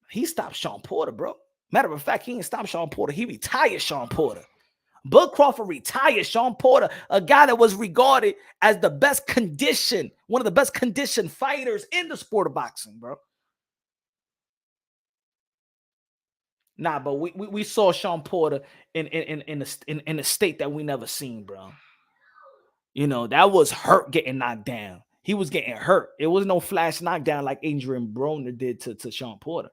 he stopped Sean Porter, bro. Matter of fact, he didn't stop Sean Porter. He retired Sean Porter. Bud Crawford retired Sean Porter, a guy that was regarded as the best conditioned, one of the best conditioned fighters in the sport of boxing, bro. Nah, but we saw Sean Porter in a state that we never seen, bro. You know, that was hurt getting knocked down. He was getting hurt. It was no flash knockdown like Adrian Broner did to Sean Porter.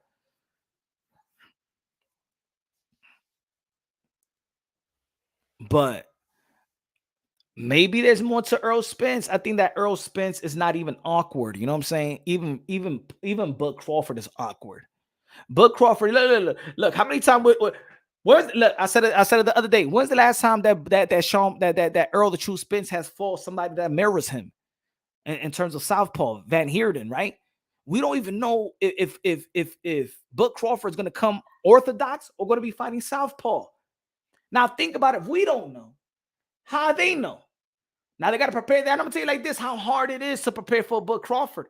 But maybe there's more to Earl Spence. I think that Earl Spence is not even awkward. You know what I'm saying? Even Bud Crawford is awkward. Bud Crawford, look how many times where's look, I said it the other day. When's the last time that Sean that Earl the True Spence has fought somebody that mirrors him in terms of southpaw, Van Heerden, right? We don't even know if Bud Crawford is going to come orthodox or going to be fighting southpaw. Now think about it. If we don't know, how they know? Now they got to prepare that. I'm gonna tell you like this: how hard it is to prepare for Bud Crawford.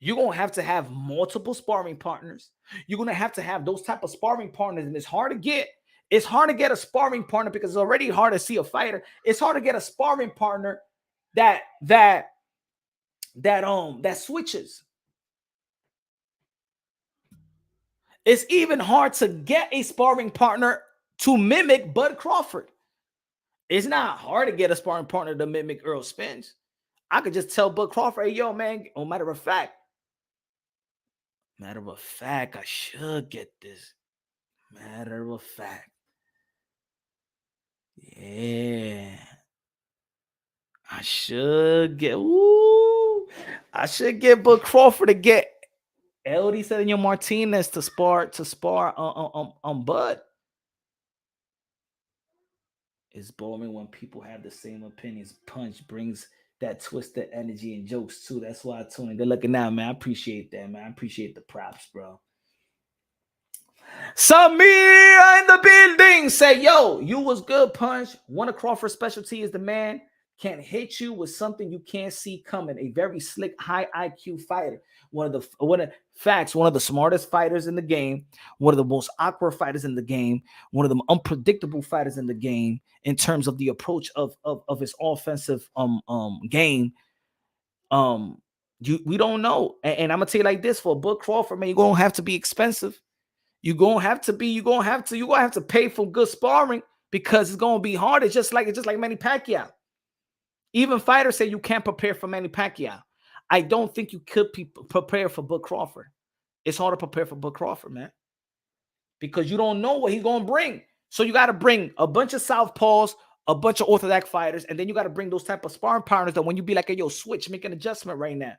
You're gonna have multiple sparring partners. You're gonna have those type of sparring partners, and it's hard to get. It's hard to get a sparring partner because it's already hard to see a fighter. It's hard to get a sparring partner that switches. It's even hard to get a sparring partner to mimic Bud Crawford. It's not hard to get a sparring partner to mimic Earl Spence. I could just tell Bud Crawford, hey, yo, man, matter of fact, I should get this. Matter of fact. Yeah. I should get Bud Crawford to get LD Cedeno Martinez to spar on Bud. It's boring when people have the same opinions. Punch brings that twisted energy and jokes too. That's why I tune in. Good looking out, man. I appreciate that, man. I appreciate the props, bro. Samir in the building. Say, yo, you was good, Punch. One of Crawford's specialty is the man can hit you with something you can't see coming. A very slick, high IQ fighter. One of the smartest fighters in the game. One of the most awkward fighters in the game. One of the unpredictable fighters in the game in terms of the approach of his offensive game. We don't know. And I'm gonna tell you like this: for Bud Crawford, man, you're gonna have to be expensive. You're gonna have to pay for good sparring because it's gonna be hard. It's just like Manny Pacquiao. Even fighters say you can't prepare for Manny Pacquiao. I don't think you could prepare for Bud Crawford. It's hard to prepare for Bud Crawford, man, because you don't know what he's gonna bring. So you got to bring a bunch of southpaws, a bunch of orthodox fighters, and then you got to bring those type of sparring partners that when you be like, hey, yo, switch, make an adjustment right now.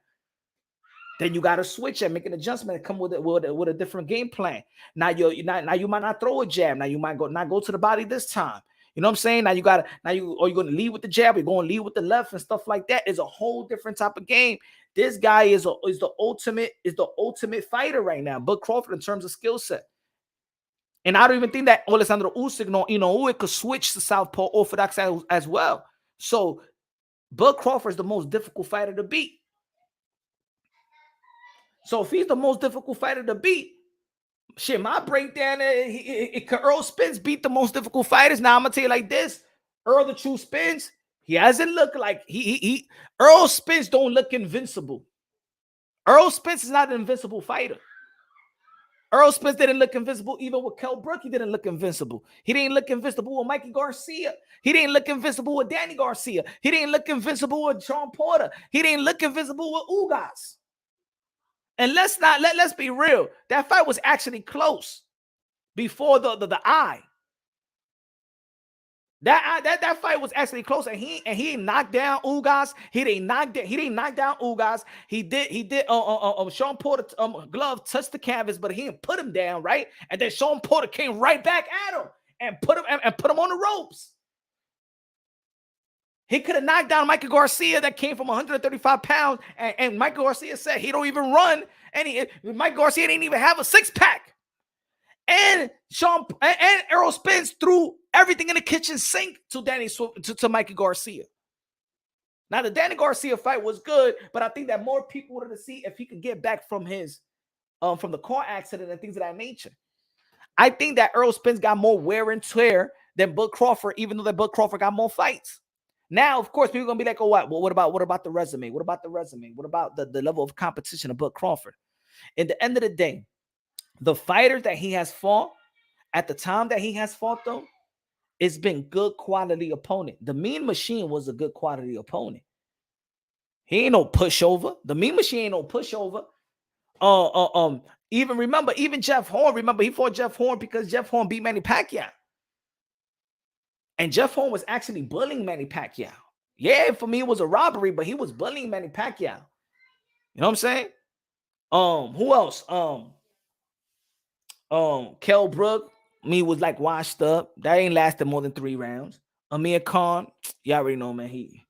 Then you got to switch and make an adjustment and come with a different game plan. Now you might not throw a jab. Now you might not go to the body this time. You know what I'm saying? You're going to lead with the jab, you're going to lead with the left and stuff like that. It's a whole different type of game. This guy is the ultimate fighter right now, Bud Crawford, in terms of skill set. And I don't even think that Alexander Usyk could switch to southpaw orthodox as well. So Bud Crawford is the most difficult fighter to beat. So if he's the most difficult fighter to beat, shit, my breakdown, could Earl Spence beat the most difficult fighters? Now I'm gonna tell you like this: Earl the True Spence, he hasn't looked like Earl Spence don't look invincible. Earl Spence is not an invincible fighter. Earl Spence didn't look invincible even with Kell Brook. He didn't look invincible. He didn't look invincible with Mikey Garcia. He didn't look invincible with Danny Garcia. He didn't look invincible with Sean Porter. He didn't look invincible with Ugas. And let's be real. That fight was actually close before the eye. That fight was actually close, and he knocked down Ugas. He didn't knock down Ugas. He did. Sean Porter glove touched the canvas, but he didn't put him down, right? And then Sean Porter came right back at him and put him on the ropes. He could have knocked down Michael Garcia that came from 135 pounds, and Michael Garcia said he don't even run, and Mike Garcia didn't even have a six-pack. And Errol Spence threw everything in the kitchen sink to Mikey Garcia. Now the Danny Garcia fight was good, but I think that more people wanted to see if he could get back from his from the car accident and things of that nature. I think that Errol Spence got more wear and tear than Bud Crawford, even though that Bud Crawford got more fights. Now, of course, people are gonna be like, "Oh, what? Well, what about the resume? What about the resume? What about the level of competition of Bud Crawford?" At the end of the day, the fighters that he has fought at the time that he has fought, though, it's been good quality opponent. The Mean Machine was a good quality opponent. He ain't no pushover. The Mean Machine ain't no pushover. Even Jeff Horn. Remember, he fought Jeff Horn because Jeff Horn beat Manny Pacquiao, and Jeff Horn was actually bullying Manny Pacquiao. Yeah, for me it was a robbery, but he was bullying Manny Pacquiao. You know what I'm saying? Who else? Kell Brook, me was like washed up. That ain't lasted more than 3 rounds. Amir Khan, you already know, man. He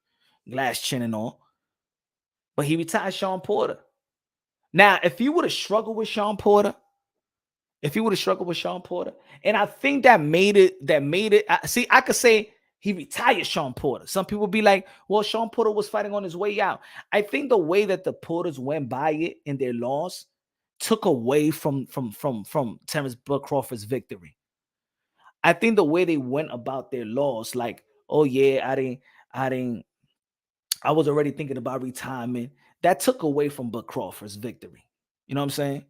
glass chin and all, but he retired Sean Porter. Now, if he would have struggled with Sean Porter, and I think that made it. I could say he retired Sean Porter. Some people be like, well, Sean Porter was fighting on his way out. I think the way that the Porters went by it in their loss took away from Terence Bud Crawford's victory. I think the way they went about their loss, like, oh yeah, I was already thinking about retirement. That took away from Bud Crawford's victory. You know what I'm saying?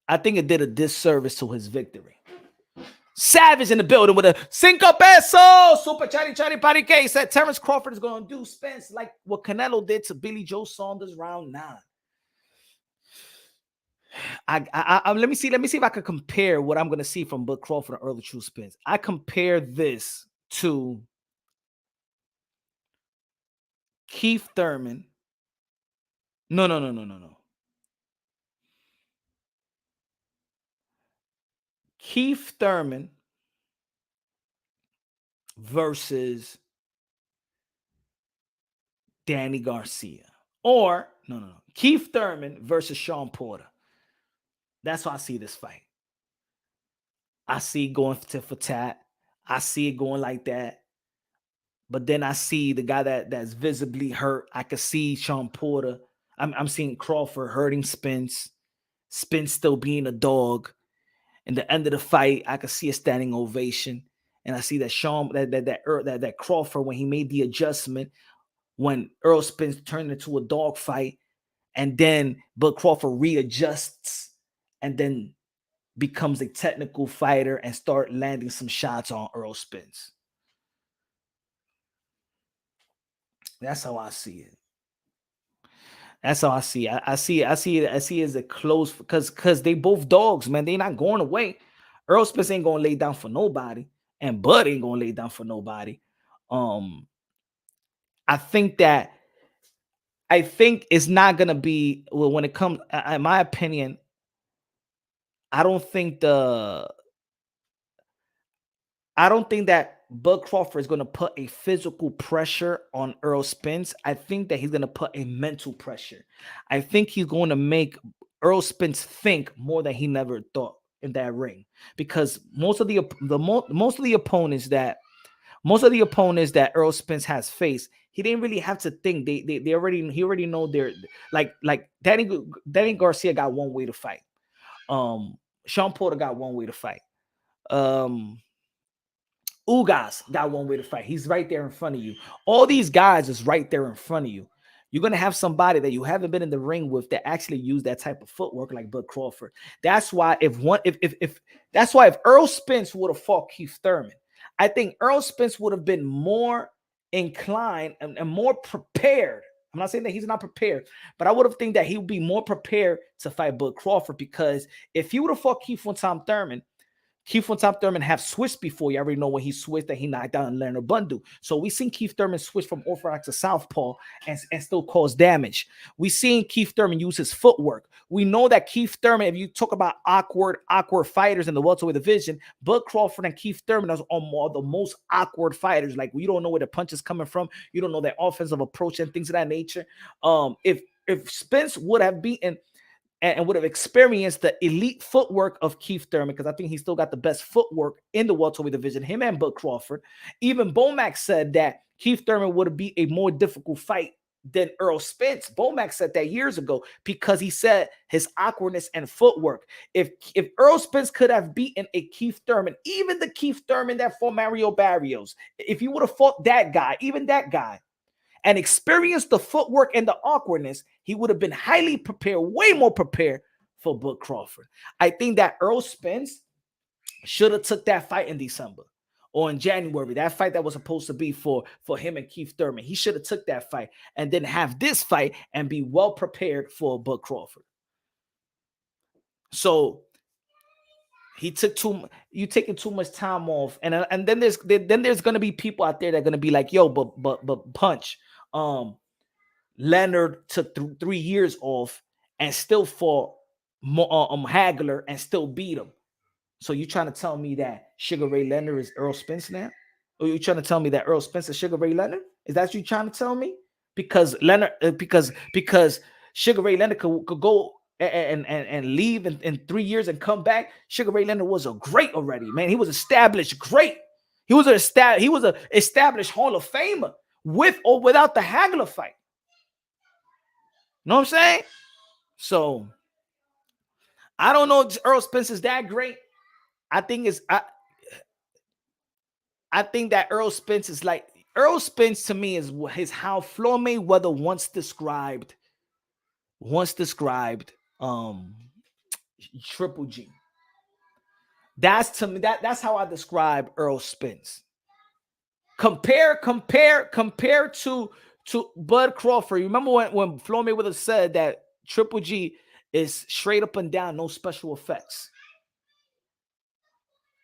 I think it did a disservice to his victory. Savage in the building with a cinco pesos. Super Chatty Patty K said Terence Crawford is going to do Spence like what Canelo did to Billy Joe Saunders round 9. Let me see if I can compare what I'm going to see from Bud Crawford and Earl True Spence. I compare this to Keith Thurman. No. Keith Thurman versus Danny Garcia. Or, no. Keith Thurman versus Sean Porter. That's how I see this fight. I see it going tit for tat. I see it going like that. But then I see the guy that's visibly hurt. I could see Sean Porter. I'm seeing Crawford hurting Spence. Spence still being a dog. In the end of the fight, I could see a standing ovation. And I see that that Crawford, when he made the adjustment, when Earl Spence turned into a dog fight, and then Bud Crawford readjusts and then becomes a technical fighter and start landing some shots on Earl Spence. That's how I see it. That's how I see it. I see it as a close because they both dogs, man. They not going away. Earl Spence ain't gonna lay down for nobody, and Bud ain't gonna lay down for nobody. I think it's not gonna be when it comes. In my opinion, I don't think that Bud Crawford is going to put a physical pressure on Earl Spence. I think that he's going to put a mental pressure. I think he's going to make Earl Spence think more than he never thought in that ring, because most of the opponents that Earl Spence has faced, he didn't really have to think. He already know they're like Danny Garcia got one way to fight. Sean Porter got one way to fight. Ugas got one way to fight. He's right there in front of you. All these guys is right there in front of you. You're going to have somebody that you haven't been in the ring with that actually use that type of footwork like Bud Crawford. That's why if Earl Spence would have fought Keith Thurman, I think Earl Spence would have been more inclined and more prepared. I'm not saying that he's not prepared, but I would have think that he would be more prepared to fight Bud Crawford, because if he would have fought Keith Thurman have switched before. You already know when he switched that he knocked down Leonard Bundu. So we seen Keith Thurman switch from orthodox to southpaw and still cause damage. We seen Keith Thurman use his footwork. We know that Keith Thurman, if you talk about awkward fighters in the welterweight division, Bud Crawford and Keith Thurman are the most awkward fighters. Like, you don't know where the punch is coming from. You don't know their offensive approach and things of that nature. If Spence would have beaten and would have experienced the elite footwork of Keith Thurman, because I think he still got the best footwork in the welterweight division, him and Bud Crawford. Even Bomac said that Keith Thurman would be a more difficult fight than Earl Spence. Bomac said that years ago, because he said his awkwardness and footwork. If Earl Spence could have beaten a Keith Thurman, even the Keith Thurman that fought Mario Barrios, if he would have fought that guy, even that guy, and experienced the footwork and the awkwardness, he would have been highly prepared, way more prepared for Bud Crawford. I think that Earl Spence should have took that fight in December. or in January, that fight that was supposed to be for him and Keith Thurman. He should have took that fight and then have this fight and be well prepared for Bud Crawford. So he took you taking too much time off, and then there's gonna be people out there that are gonna be like, yo, but Punch, Leonard took 3 years off and still fought Hagler and still beat him. So you trying to tell me that Sugar Ray Leonard is Errol Spence now? Or you trying to tell me that Errol Spence is Sugar Ray Leonard? Is that what you trying to tell me? Because Leonard, because Sugar Ray Leonard could go and leave in 3 years and come back. Sugar Ray Leonard was a great already, man. He was established great. He was a established Hall of Famer with or without the Hagler fight. You know what I'm saying? So I don't know if Errol Spence is that great. I think that Errol Spence is like Errol Spence to me is how Floyd Mayweather once described Triple G. That's to me that's how I describe Errol Spence. Compare to Bud Crawford. You remember when Floyd Mayweather said that Triple G is straight up and down, no special effects.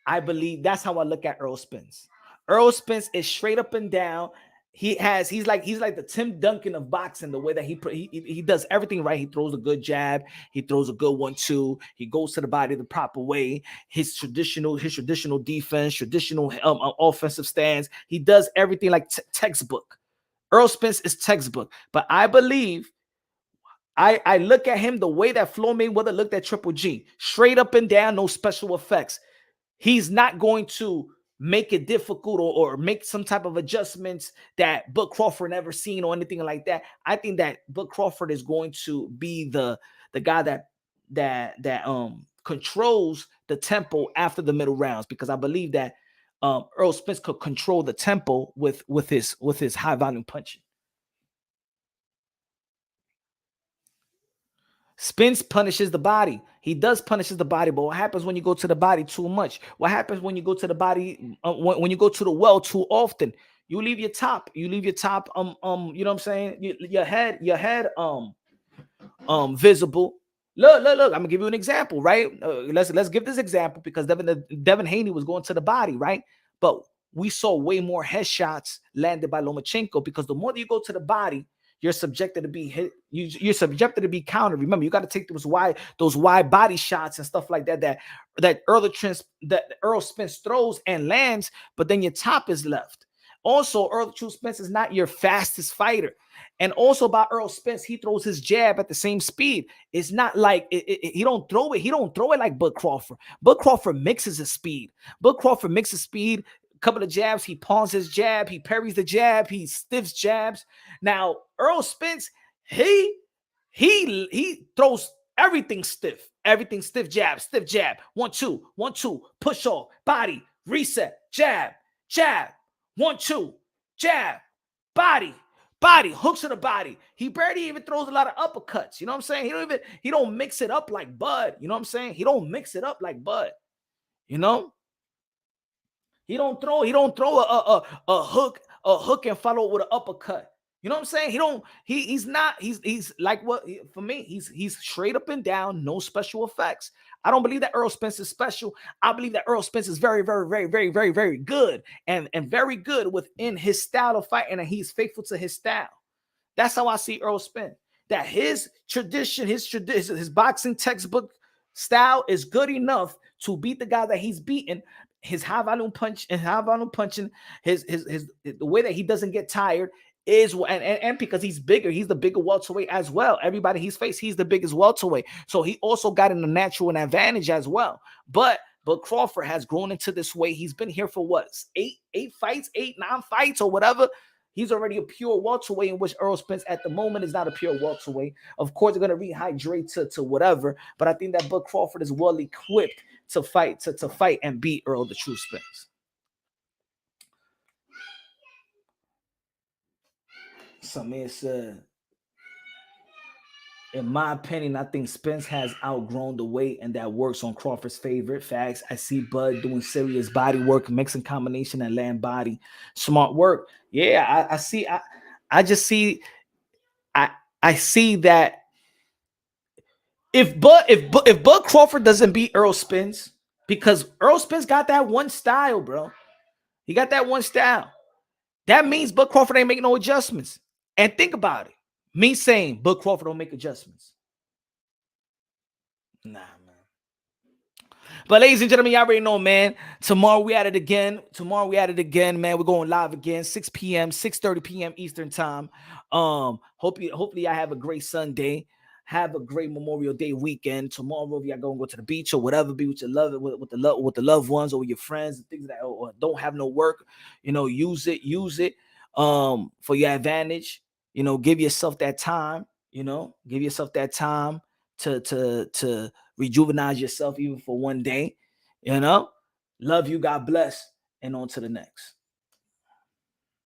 I believe that's how I look at Errol Spence. Errol Spence is straight up and down. He's like the Tim Duncan of boxing, the way that he does everything right. He throws a good jab, he throws a good 1-2, he goes to the body the proper way. His traditional defense, traditional offensive stance. He does everything like textbook. Errol Spence is textbook, but I believe I look at him the way that Floyd Mayweather looked at Triple G, straight up and down, no special effects. He's not going to make it difficult or make some type of adjustments that Bud Crawford never seen or anything like that. I think that Bud Crawford is going to be the guy that controls the tempo after the middle rounds, because I believe that Errol Spence could control the tempo with his high volume punching. Spence punishes the body. He does punishes the body, but what happens when you go to the body too much? What happens when you go to the body when you go to the well too often? You leave your top. You leave your top. You know what I'm saying? Your head visible. Look. I'm gonna give you an example, right? Let's give this example because Devin Haney was going to the body, right? But we saw way more headshots landed by Lomachenko because the more that you go to the body, you're subjected to be hit. You're subjected to be countered. Remember, you got to take those wide body shots and stuff like that. That Errol Spence throws and lands, but then your top is left. Also, Errol Spence is not your fastest fighter. And also about Errol Spence, he throws his jab at the same speed. It's not like he don't throw it. He don't throw it like Bud Crawford. Bud Crawford mixes his speed. Bud Crawford mixes speed. Couple of jabs, he pawns his jab, he parries the jab, he stiffs jabs. Now Errol Spence, he throws everything stiff, jab, 1-2, push off, body, reset, jab, 1-2, jab, body, hooks to the body. He barely even throws a lot of uppercuts. You know what I'm saying? He don't mix it up like Bud. You know what I'm saying? He don't mix it up like Bud. You know? He don't throw a hook and follow it with an uppercut. You know what I'm saying? He's like what for me, he's straight up and down, no special effects. I don't believe that Errol Spence is special. I believe that Errol Spence is very, very, very, very, very, very good and very good within his style of fighting, and he's faithful to his style. That's how I see Errol Spence. That his tradition, his boxing textbook style is good enough to beat the guy that he's beaten. His high volume punching, his the way that he doesn't get tired is and because he's bigger, he's the bigger welterweight as well. Everybody he's faced, he's the biggest welterweight, so he also got a natural advantage as well. But Crawford has grown into this weight. He's been here for what, 9 fights or whatever. He's already a pure welterweight, in which Errol Spence at the moment is not a pure welterweight. Of course, they're going to rehydrate to whatever, but I think that Bud Crawford is well equipped to fight and beat Errol the True Spence. Some man said, In my opinion, I think Spence has outgrown the weight, and that works on Crawford's favorite. Facts. I see Bud doing serious body work, mixing combination and land body. Smart work. Yeah, I see. I just see. I see that if Bud Crawford doesn't beat Earl Spence, because Earl Spence got that one style, bro. He got that one style. That means Bud Crawford ain't making no adjustments. And think about it. Me saying Bud Crawford don't make adjustments. Nah, man. But ladies and gentlemen, y'all already know, man. Tomorrow we at it again. Man. We're going live again, 6 p.m., 6:30 p.m. Eastern time. Hopefully I have a great Sunday. Have a great Memorial Day weekend. Tomorrow, if y'all gonna go to the beach or whatever, be with your with the loved ones or with your friends, things that or don't have no work, use it for your advantage. Give yourself that time. Give yourself that time to rejuvenate yourself even for one day. Love you, God bless, and on to the next.